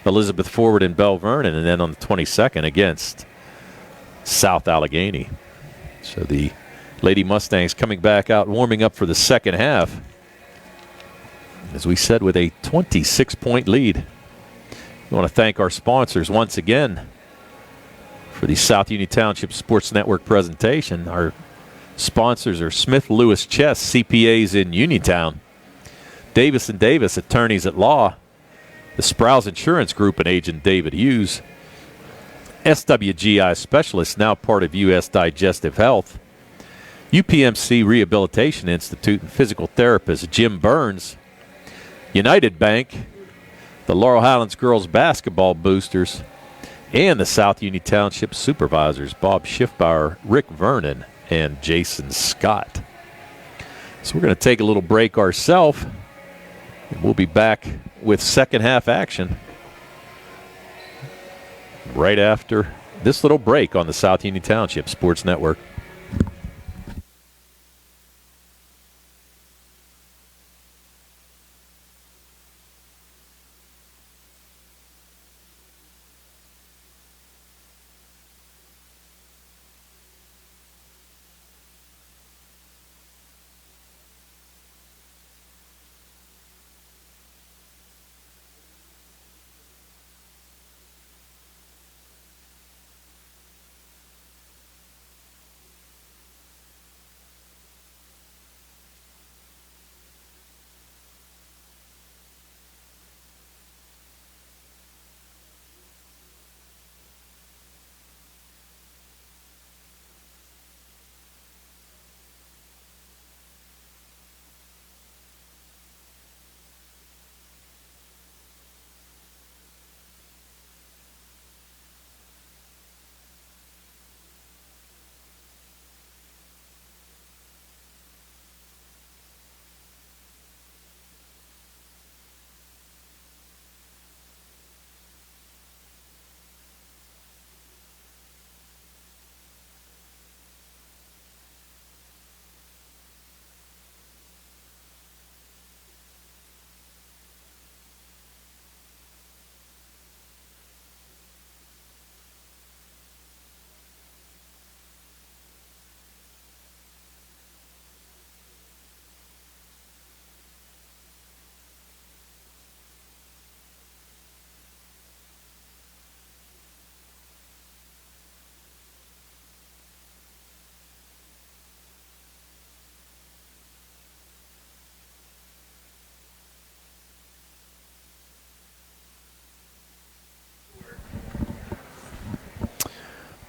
Elizabeth Forward and Belle Vernon, and then on the 22nd against South Allegheny. So the Lady Mustangs coming back out, warming up for the second half, as we said, with a 26-point lead. We want to thank our sponsors once again for the South Union Township Sports Network presentation. Our sponsors are Smith Lewis Chess, CPAs in Uniontown, Davis & Davis, attorneys at law, the Sprouse Insurance Group and agent David Hughes, SWGI Specialists, now part of U.S. Digestive Health, UPMC Rehabilitation Institute and physical therapist Jim Burns, United Bank, the Laurel Highlands Girls Basketball Boosters, and the South Union Township Supervisors, Bob Schiffbauer, Rick Vernon, and Jason Scott. So we're going to take a little break ourselves, and we'll be back with second half action right after this little break on the South Union Township Sports Network.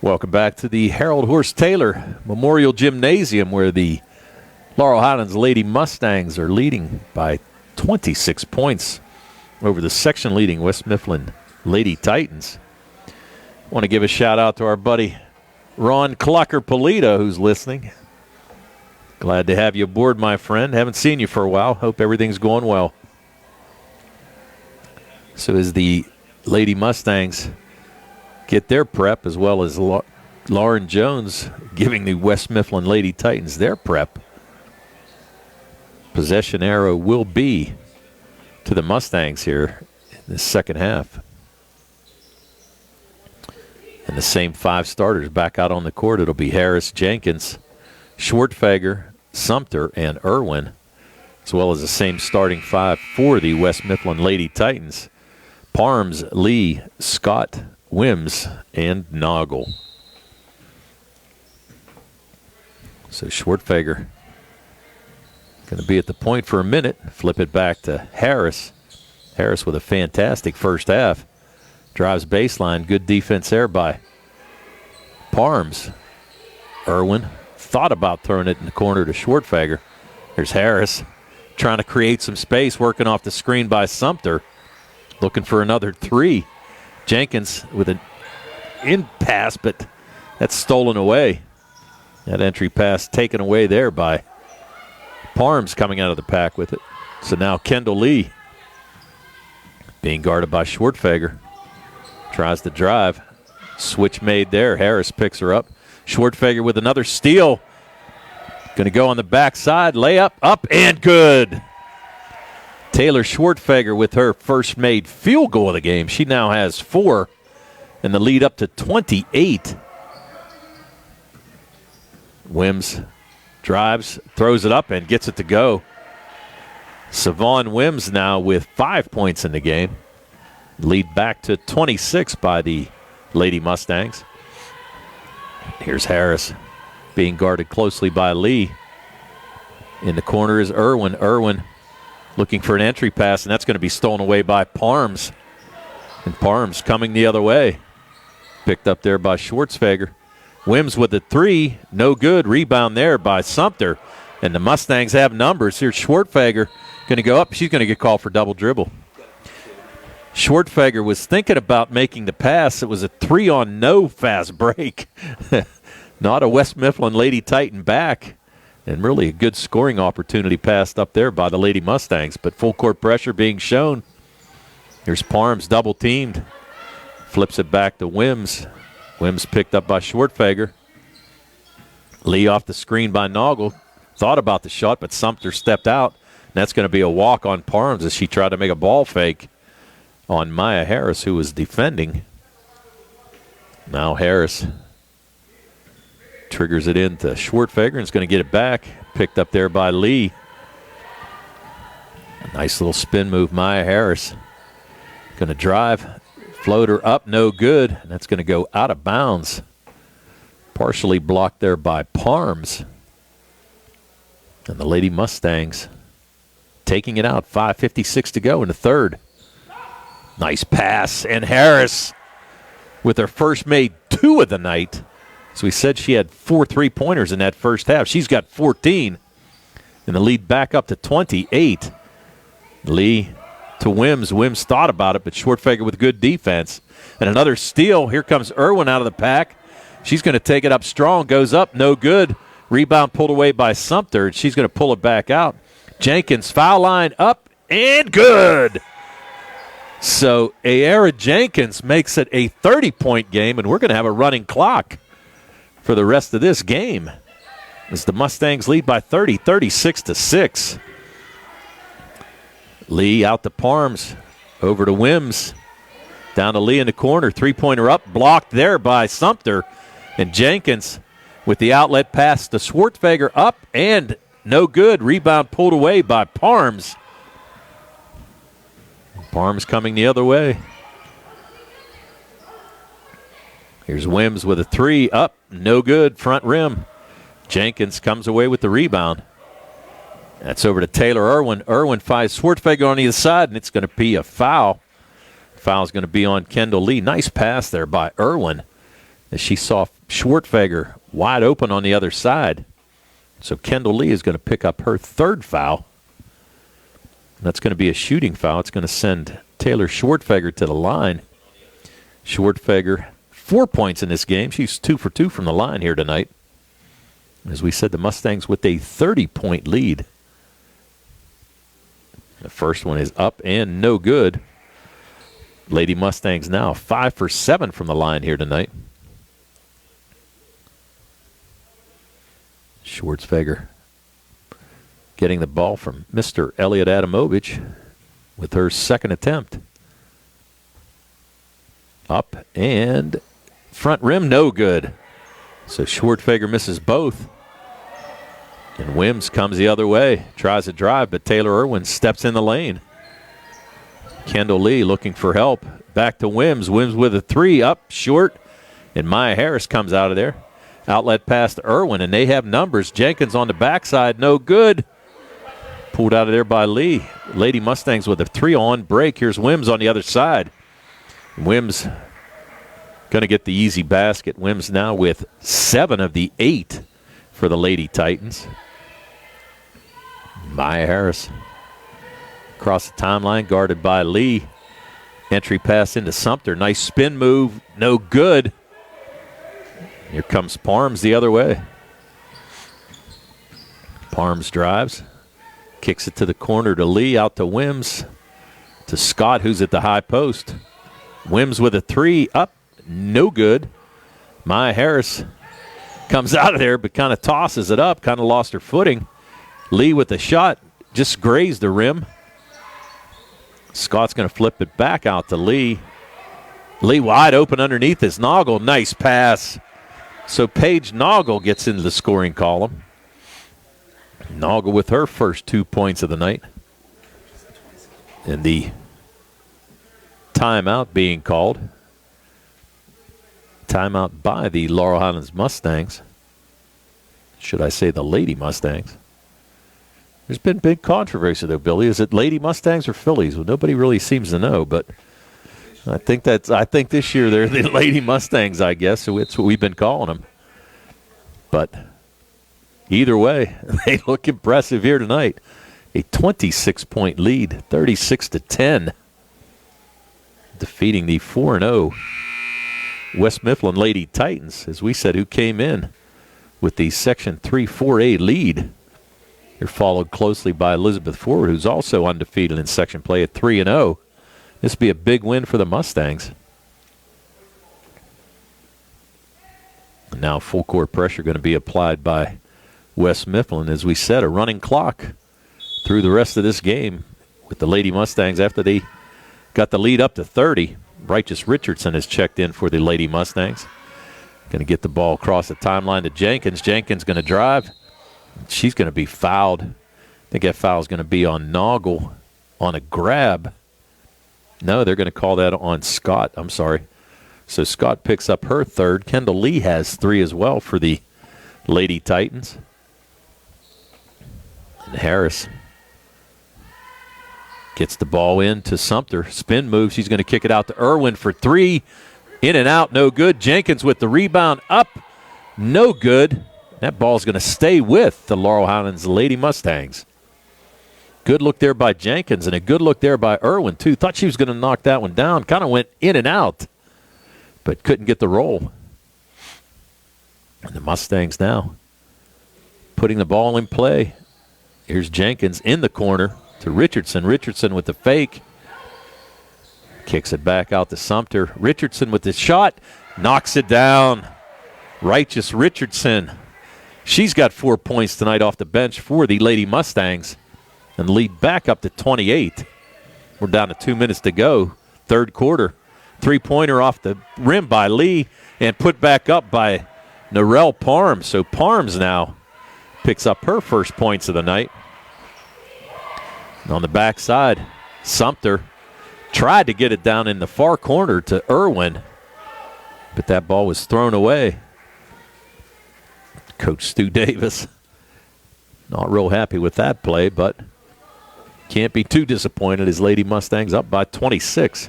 Welcome back to the Harold Horst Taylor Memorial Gymnasium, where the Laurel Highlands Lady Mustangs are leading by 26 points over the section-leading West Mifflin Lady Titans. I want to give a shout-out to our buddy Ron Clocker-Polito, who's listening. Glad to have you aboard, my friend. Haven't seen you for a while. Hope everything's going well. So as the Lady Mustangs get their prep, as well as Lauren Jones giving the West Mifflin Lady Titans their prep, possession arrow will be to the Mustangs here in the second half. And the same five starters back out on the court. It'll be Harris, Jenkins, Schwartfeger, Sumter, and Irwin, as well as the same starting five for the West Mifflin Lady Titans: Parms, Lee, Scott, Wims, and Noggle. So Schwartfeger going to be at the point for a minute. Flip it back to Harris. Harris with a fantastic first half. Drives baseline. Good defense there by Parms. Irwin thought about throwing it in the corner to Schwartfeger. There's Harris trying to create some space, working off the screen by Sumter. Looking for another three. Jenkins with an in pass, but that's stolen away. That entry pass taken away there by Parms coming out of the pack with it. So now Kendall Lee being guarded by Schwartfeger. Tries to drive. Switch made there. Harris picks her up. Schwartfeger with another steal. Going to go on the backside. Layup up and good. Taylor Schwartfeger with her first made field goal of the game. She now has 4 and the lead up to 28. Wims drives, throws it up, and gets it to go. Savon Wims now with 5 points in the game. Lead back to 26 by the Lady Mustangs. Here's Harris being guarded closely by Lee. In the corner is Irwin. Irwin looking for an entry pass, and that's going to be stolen away by Parms. And Parms coming the other way. Picked up there by Schwartfeger. Wims with the three. No good. Rebound there by Sumter. And the Mustangs have numbers. Here's Schwartfeger going to go up. She's going to get called for double dribble. Schwartfeger was thinking about making the pass. It was a 3-on-no fast break. Not a West Mifflin Lady Titan back. And really a good scoring opportunity passed up there by the Lady Mustangs. But full court pressure being shown. Here's Parms double teamed. Flips it back to Wims. Wims picked up by Schwartfeger. Lee off the screen by Noggle. Thought about the shot, but Sumter stepped out. And that's going to be a walk on Parms as she tried to make a ball fake on Maya Harris, who was defending. Now Harris triggers it into Schwartfeger and is going to get it back. Picked up there by Lee. A nice little spin move, Maya Harris. Going to drive. Floater up, no good. And that's going to go out of bounds. Partially blocked there by Parms. And the Lady Mustangs taking it out. 5:56 to go in the third. Nice pass. And Harris with her first made 2 of the night. So we said she had 4 3-pointers in that first half. She's got 14. And the lead back up to 28. Lee to Wims. Wims thought about it, but Schwartfeger with good defense. And another steal. Here comes Irwin out of the pack. She's going to take it up strong. Goes up, no good. Rebound pulled away by Sumter. She's going to pull it back out. Jenkins, foul line up, and good. So Ayara Jenkins makes it a 30-point game, and we're going to have a running clock for the rest of this game as the Mustangs lead by 30, 36-6. Lee out to Parms, over to Wims, down to Lee in the corner, 3-pointer up, blocked there by Sumter, and Jenkins with the outlet pass to Schwartfeger up, and no good. Rebound pulled away by Parms. Parms coming the other way. Here's Wims with a 3 up, no good, front rim. Jenkins comes away with the rebound. That's over to Taylor Irwin. Irwin finds Schwartfeger on the other side, and it's going to be a foul. Foul's going to be on Kendall Lee. Nice pass there by Irwin as she saw Schwartfeger wide open on the other side. So Kendall Lee is going to pick up her third foul. That's going to be a shooting foul. It's going to send Taylor Schwartfeger to the line. Schwartfeger, 4 points in this game. She's 2 for 2 from the line here tonight. As we said, the Mustangs with a 30-point lead. The first one is up and no good. Lady Mustangs now 5 for 7 from the line here tonight. Schwartfeger getting the ball from Mr. Elliot Adamovich with her second attempt. Up and front rim, no good. So Schwartfeger misses both. And Wims comes the other way, tries to drive, but Taylor Irwin steps in the lane. Kendall Lee looking for help. Back to Wims. Wims with a three, up, short. And Maya Harris comes out of there. Outlet pass to Irwin, and they have numbers. Jenkins on the backside, no good. Pulled out of there by Lee. Lady Mustangs with a 3-on break. Here's Wims on the other side. Wims going to get the easy basket. Wims now with 7 of the 8 for the Lady Titans. Maya Harris across the timeline, guarded by Lee. Entry pass into Sumter. Nice spin move, no good. Here comes Parms the other way. Parms drives. Kicks it to the corner to Lee, out to Wims. To Scott, who's at the high post. Wims with a 3, up, no good. Maya Harris comes out of there, but kind of tosses it up, kind of lost her footing. Lee with the shot, just grazed the rim. Scott's going to flip it back out to Lee. Lee wide open underneath is Noggle. Nice pass. So Paige Noggle gets into the scoring column. Noggle with her first 2 points of the night. And the timeout being called. Timeout by the Laurel Highlands Mustangs. Should I say the Lady Mustangs? There's been big controversy, though, Billy. Is it Lady Mustangs or Phillies? Well, nobody really seems to know, but I think this year they're the Lady Mustangs, I guess, so it's what we've been calling them. But either way, they look impressive here tonight. A 26-point lead, 36-10, defeating the 4-0 West Mifflin Lady Titans, as we said, who came in with the Section 3-4A lead. They're followed closely by Elizabeth Ford, who's also undefeated in section play at 3-0. This will be a big win for the Mustangs. And now full court pressure going to be applied by West Mifflin. As we said, a running clock through the rest of this game with the Lady Mustangs after they got the lead up to 30. Righteous Richardson has checked in for the Lady Mustangs. Going to get the ball across the timeline to Jenkins. Jenkins going to drive. She's going to be fouled. I think that foul is going to be on Noggle on a grab. No, they're going to call that on Scott. I'm sorry. So Scott picks up her third. Kendall Lee has 3 as well for the Lady Titans. And Harris gets the ball in to Sumter. Spin move. She's going to kick it out to Irwin for 3. In and out, no good. Jenkins with the rebound up, no good. That ball's going to stay with the Laurel Highlands Lady Mustangs. Good look there by Jenkins and a good look there by Irwin, too. Thought she was going to knock that one down. Kind of went in and out, but couldn't get the roll. And the Mustangs now putting the ball in play. Here's Jenkins in the corner to Richardson. Richardson with the fake. Kicks it back out to Sumter. Richardson with the shot. Knocks it down. Righteous Richardson. She's got 4 points tonight off the bench for the Lady Mustangs and lead back up to 28. We're down to 2 minutes to go. Third quarter. Three-pointer off the rim by Lee and put back up by Laurel Parms. So Parms now picks up her first points of the night. And on the backside, Sumter tried to get it down in the far corner to Irwin, but that ball was thrown away. Coach Stu Davis not real happy with that play, but can't be too disappointed as Lady Mustangs up by 26.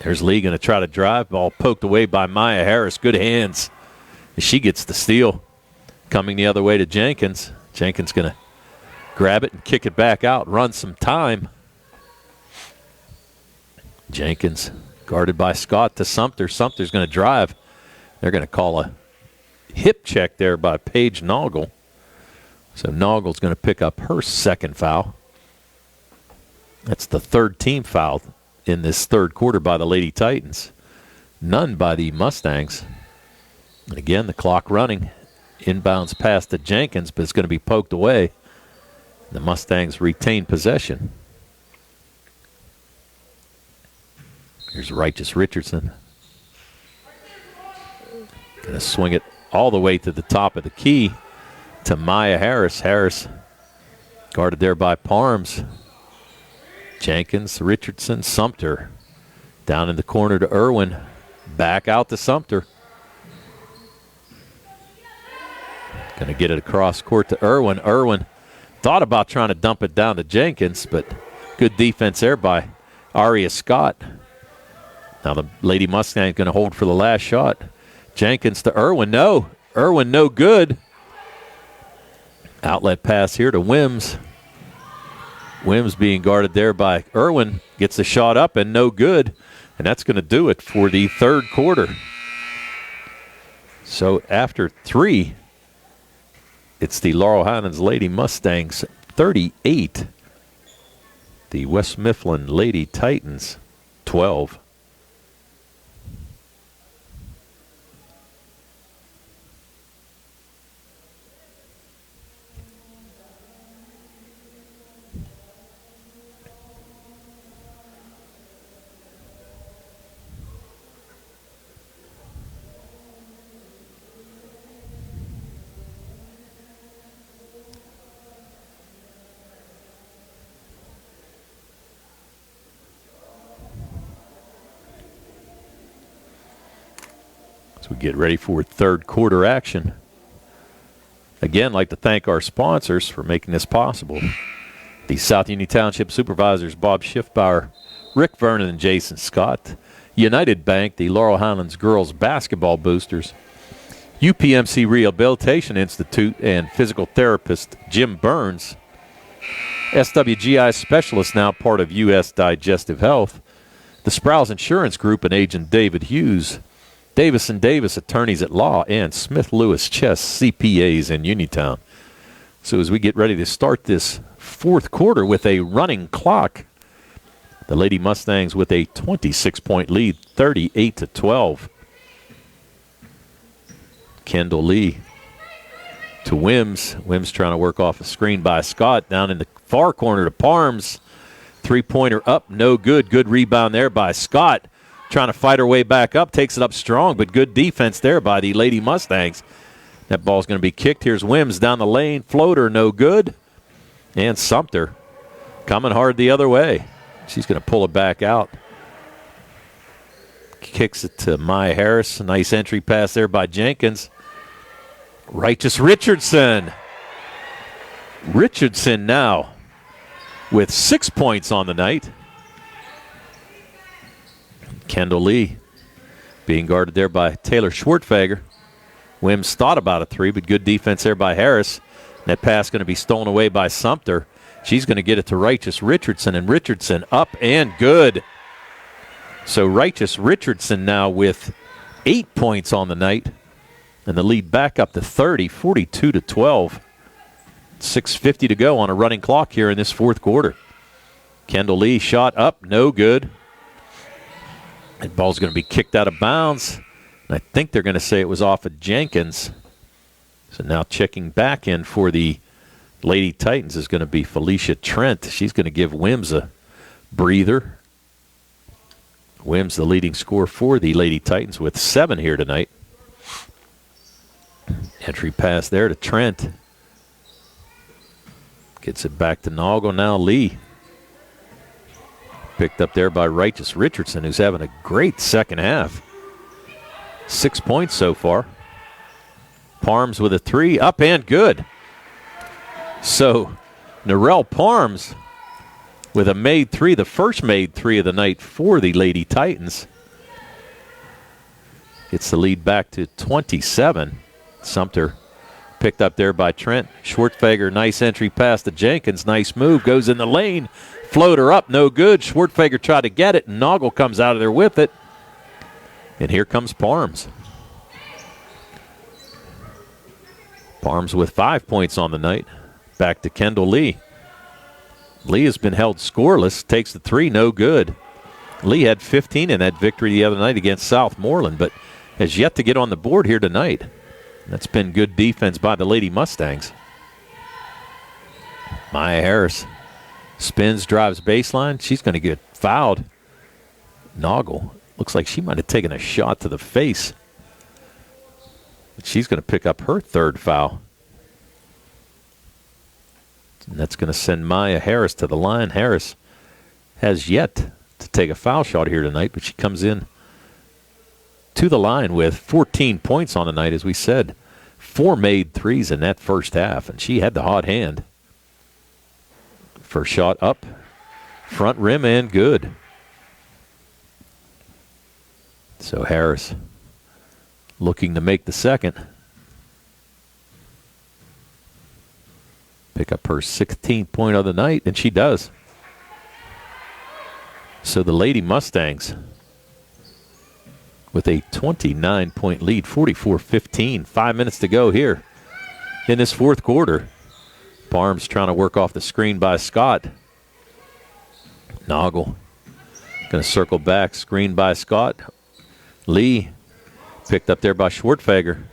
There's Lee going to try to drive. Ball poked away by Maya Harris. Good hands. She gets the steal. Coming the other way to Jenkins. Jenkins going to grab it and kick it back out. Run some time. Jenkins guarded by Scott to Sumter. Sumter's going to drive. They're going to call a hip check there by Paige Noggle. So Noggle's going to pick up her second foul. That's the third team foul in this third quarter by the Lady Titans. None by the Mustangs. And again, the clock running. Inbounds pass to Jenkins, but it's going to be poked away. The Mustangs retain possession. Here's Righteous Richardson. Going to swing it all the way to the top of the key to Maya Harris. Harris guarded there by Parms. Jenkins, Richardson, Sumter. Down in the corner to Irwin. Back out to Sumter. Going to get it across court to Irwin. Irwin thought about trying to dump it down to Jenkins, but good defense there by Aria Scott. Now the Lady Mustang going to hold for the last shot. Jenkins to Irwin. No. Irwin no good. Outlet pass here to Wims. Wims being guarded there by Irwin. Gets the shot up and no good. And that's going to do it for the third quarter. So after three, it's the Laurel Highlands Lady Mustangs 38. The West Mifflin Lady Titans 12. We get ready for third quarter action. Again, like to thank our sponsors for making this possible. The South Union Township Supervisors Bob Schiffbauer, Rick Vernon, and Jason Scott. United Bank, the Laurel Highlands Girls Basketball Boosters. UPMC Rehabilitation Institute and physical therapist Jim Burns. SWGI Specialist, now part of U.S. Digestive Health. The Sprouse Insurance Group and agent David Hughes. Davis & Davis, attorneys at law, and Smith Lewis Chess, CPAs in Uniontown. So as we get ready to start this fourth quarter with a running clock, the Lady Mustangs with a 26-point lead, 38-12. Kendall Lee to Wims. Wims trying to work off a screen by Scott. Down in the far corner to Parms. Three-pointer up, no good. Good rebound there by Scott. Trying to fight her way back up, takes it up strong, but good defense there by the Lady Mustangs. That ball's going to be kicked. Here's Wims down the lane. Floater, no good. And Sumter coming hard the other way. She's going to pull it back out. Kicks it to Maya Harris. A nice entry pass there by Jenkins. Righteous Richardson. Richardson now with 6 points on the night. Kendall Lee being guarded there by Taylor Schwartfager. Wims thought about a three, but good defense there by Harris. That pass going to be stolen away by Sumter. She's going to get it to Righteous Richardson, and Richardson up and good. So Righteous Richardson now with 8 points on the night, and the lead back up to 30, 42-12. 6:50 to go on a running clock here in this fourth quarter. Kendall Lee shot up, no good. That ball's going to be kicked out of bounds. And I think they're going to say it was off of Jenkins. So now checking back in for the Lady Titans is going to be Felicia Trent. She's going to give Wims a breather. Wims the leading scorer for the Lady Titans with 7 here tonight. Entry pass there to Trent. Gets it back to Noggle. Now Lee. Picked up there by Righteous Richardson, who's having a great second half. 6 points so far. Parms with a three, up and good. So Narelle Parms with a made three, the first made three of the night for the Lady Titans. Gets the lead back to 27. Sumter picked up there by Trent. Schwartfeger, nice entry pass to Jenkins. Nice move, goes in the lane. Floater up, no good. Schwartfeger tried to get it, and Noggle comes out of there with it. And here comes Parms. Parms with 5 points on the night. Back to Kendall Lee. Lee has been held scoreless. Takes the three, no good. Lee had 15 in that victory the other night against Southmoreland, but has yet to get on the board here tonight. That's been good defense by the Lady Mustangs. Maya Harris spins, drives baseline. She's going to get fouled. Noggle looks like she might have taken a shot to the face. She's going to pick up her third foul. And that's going to send Maya Harris to the line. Harris has yet to take a foul shot here tonight, but she comes in to the line with 14 points on the night, as we said. 4 made threes in that first half, and she had the hot hand. First shot up, front rim, and good. So Harris looking to make the second. Pick up her 16th point of the night, and she does. So the Lady Mustangs with a 29-point lead, 44-15. 5 minutes to go here in this fourth quarter. Parms trying to work off the screen by Scott. Noggle going to circle back, screen by Scott. Lee picked up there by Schwartfeger.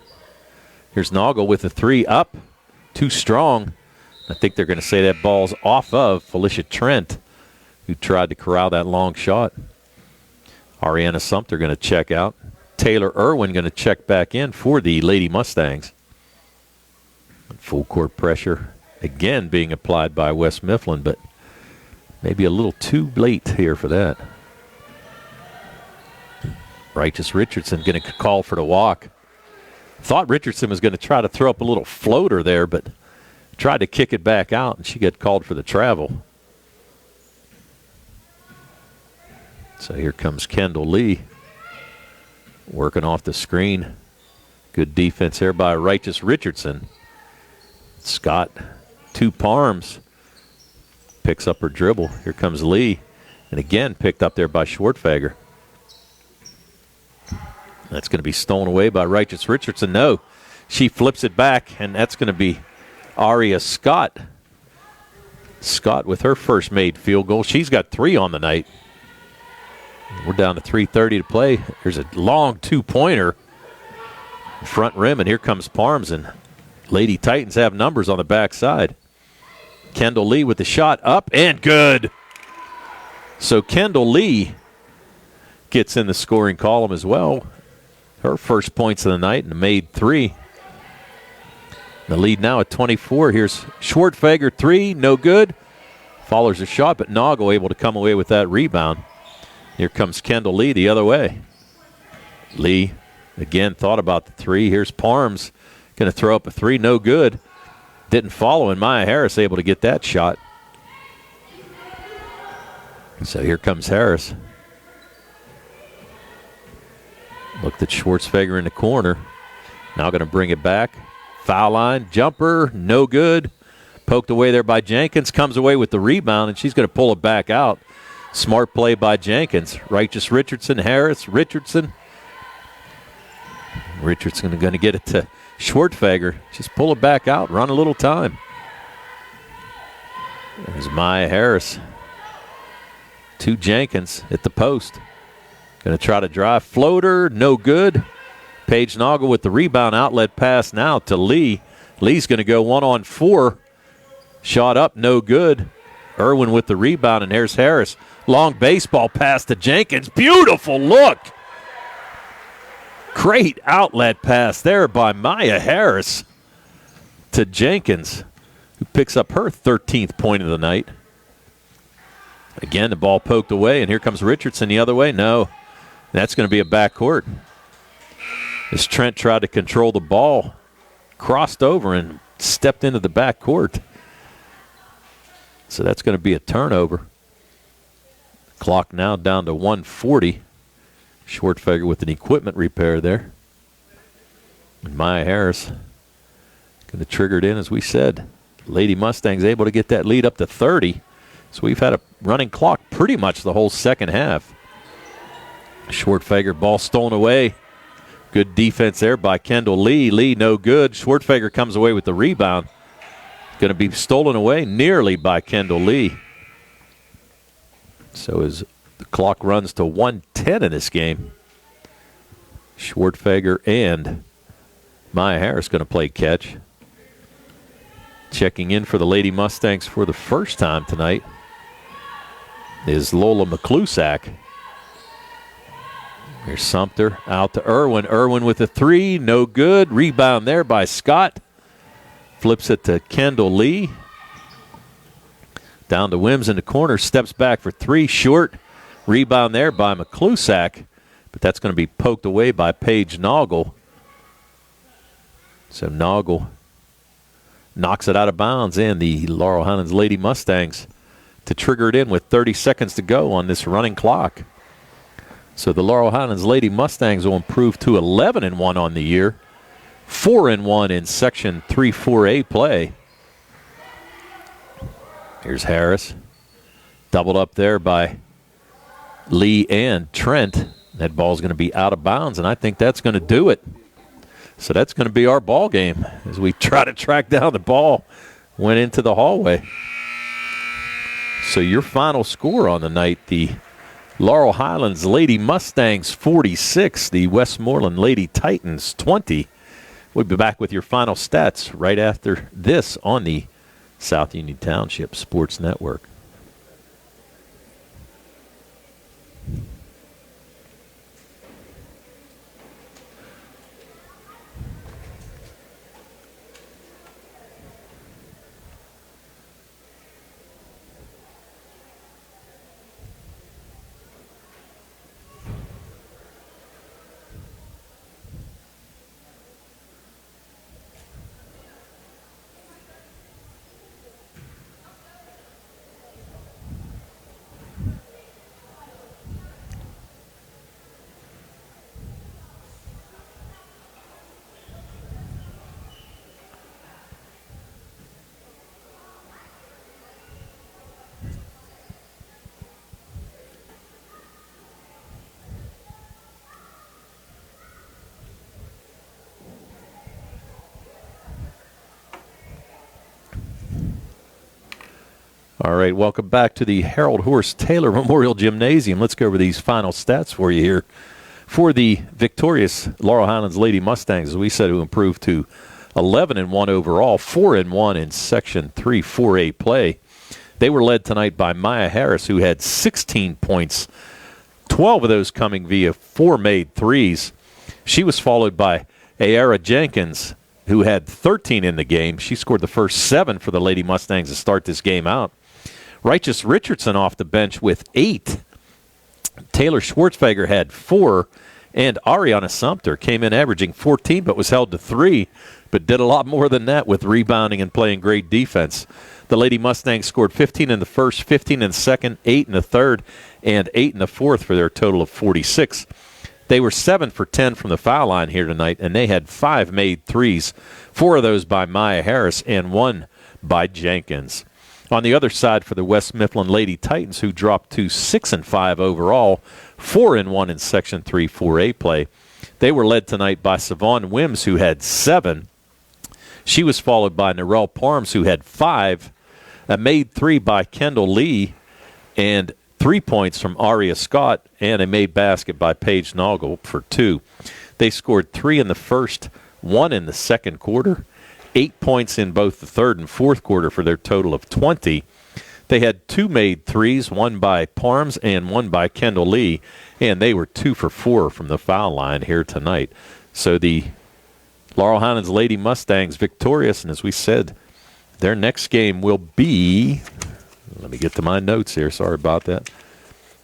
Here's Noggle with the three up. Too strong. I think they're going to say that ball's off of Felicia Trent, who tried to corral that long shot. Ariana Sumter going to check out. Taylor Irwin going to check back in for the Lady Mustangs. Full court pressure again being applied by West Mifflin, but maybe a little too late here for that. Righteous Richardson going to call for the walk. Thought Richardson was going to try to throw up a little floater there, but tried to kick it back out, and she got called for the travel. So here comes Kendall Lee working off the screen. Good defense there by Righteous Richardson. Scott to Parms. Picks up her dribble. Here comes Lee. And again picked up there by Schwartfeger. That's going to be stolen away by Righteous Richardson. No, she flips it back, and that's going to be Aria Scott. Scott with her first made field goal. She's got 3 on the night. We're down to 3:30 to play. There's a long two-pointer. Front rim, and here comes Parms, and Lady Titans have numbers on the backside. Kendall Lee with the shot up and good. So Kendall Lee gets in the scoring column as well. Her first points of the night and made 3. The lead now at 24. Here's Schwartfeger, 3, no good. Follows the shot, but Noggle able to come away with that rebound. Here comes Kendall Lee the other way. Lee again thought about the 3. Here's Parms going to throw up a 3, no good. Didn't follow, and Maya Harris able to get that shot. So here comes Harris. Looked at Schwartfeger in the corner. Now going to bring it back. Foul line, jumper, no good. Poked away there by Jenkins, comes away with the rebound, and she's going to pull it back out. Smart play by Jenkins. Righteous Richardson, Harris, Richardson. Richardson going to get it to Schwartfeger. Just pull it back out, run a little time. There's Maya Harris. To Jenkins at the post. Going to try to drive. Floater, no good. Paige Noggle with the rebound, outlet pass now to Lee. Lee's going to go 1-on-4. Shot up, no good. Irwin with the rebound, and there's Harris. Long baseball pass to Jenkins. Beautiful look. Great outlet pass there by Maya Harris to Jenkins, who picks up her 13th point of the night. Again, the ball poked away, and here comes Richardson the other way. No, that's going to be a backcourt. As Trent tried to control the ball, crossed over and stepped into the backcourt. So that's going to be a turnover. Clock now down to 1:40. Schwartfeger with an equipment repair there. And Maya Harris going to trigger it in, as we said. Lady Mustangs able to get that lead up to 30. So we've had a running clock pretty much the whole second half. Schwartfeger, ball stolen away. Good defense there by Kendall Lee. Lee no good. Schwartfeger comes away with the rebound. Going to be stolen away nearly by Kendall Lee. So as the clock runs to 1:10 in this game, Schwartfeger and Maya Harris going to play catch. Checking in for the Lady Mustangs for the first time tonight is Lola McClusack. Here's Sumter out to Irwin. Irwin with a three, no good. Rebound there by Scott. Flips it to Kendall Lee. Down to Wims in the corner, steps back for three, short. Rebound there by McClusack, but that's going to be poked away by Paige Noggle. So Noggle knocks it out of bounds, and the Laurel Highlands Lady Mustangs to trigger it in with 30 seconds to go on this running clock. So the Laurel Highlands Lady Mustangs will improve to 11-1 on the year, 4-1 in Section 3-4A play. Here's Harris, doubled up there by Lee and Trent. That ball's going to be out of bounds, and I think that's going to do it. So that's going to be our ball game as we try to track down the ball. Went into the hallway. So your final score on the night, the Laurel Highlands Lady Mustangs 46, the Westmoreland Lady Titans 20. We'll be back with your final stats right after this on the South Union Township Sports Network. All right, welcome back to the Harold Horst Taylor Memorial Gymnasium. Let's go over these final stats for you here. For the victorious Laurel Highlands Lady Mustangs, as we said, who improved to 11-1 overall, 4-1 in Section 3-4A play. They were led tonight by Maya Harris, who had 16 points, 12 of those coming via 4 made threes. She was followed by Ayara Jenkins, who had 13 in the game. She scored the first 7 for the Lady Mustangs to start this game out. Righteous Richardson off the bench with 8. Taylor Schwartfeger had 4. And Ariana Sumter came in averaging 14 but was held to 3, but did a lot more than that with rebounding and playing great defense. The Lady Mustangs scored 15 in the first, 15 in the second, 8 in the third, and 8 in the fourth for their total of 46. They were 7 for 10 from the foul line here tonight, and they had 5 made threes, 4 of those by Maya Harris and 1 by Jenkins. On the other side for the West Mifflin Lady Titans, who dropped to 6-5 overall, 4-1 in Section 3-4A play. They were led tonight by Savon Wims, who had 7. She was followed by Narelle Parms, who had 5. A made 3 by Kendall Lee, and 3 points from Aria Scott, and a made basket by Paige Noggle for 2. They scored 3 in the first, 1 in the second quarter, 8 points in both the third and fourth quarter for their total of 20. They had 2 made threes, 1 by Parms and 1 by Kendall Lee, and they were 2 for 4 from the foul line here tonight. So the Laurel Highlands Lady Mustangs victorious, and as we said, their next game will be, let me get to my notes here, sorry about that.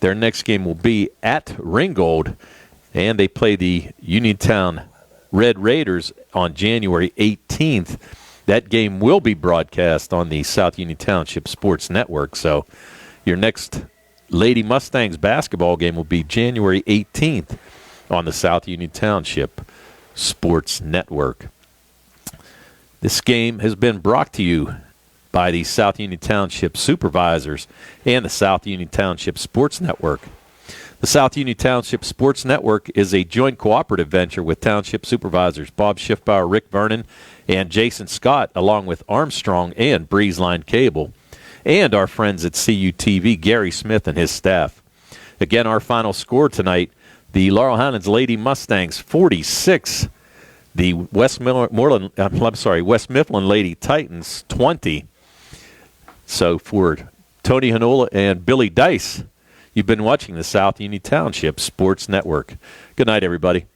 Their next game will be at Ringgold, and they play the Uniontown Red Raiders on January 18th. That game will be broadcast on the South Union Township Sports Network. So your next Lady Mustangs basketball game will be January 18th on the South Union Township Sports Network. This game has been brought to you by the South Union Township Supervisors and the South Union Township Sports Network. The South Union Township Sports Network is a joint cooperative venture with Township Supervisors Bob Schiffbauer, Rick Vernon, and Jason Scott, along with Armstrong and Breezeline Cable, and our friends at CUTV, Gary Smith and his staff. Again, our final score tonight, the Laurel Highlands Lady Mustangs 46, the West Mifflin Lady Titans 20. So for Tony Hanola and Billy Dice, you've been watching the South Union Township Sports Network. Good night, everybody.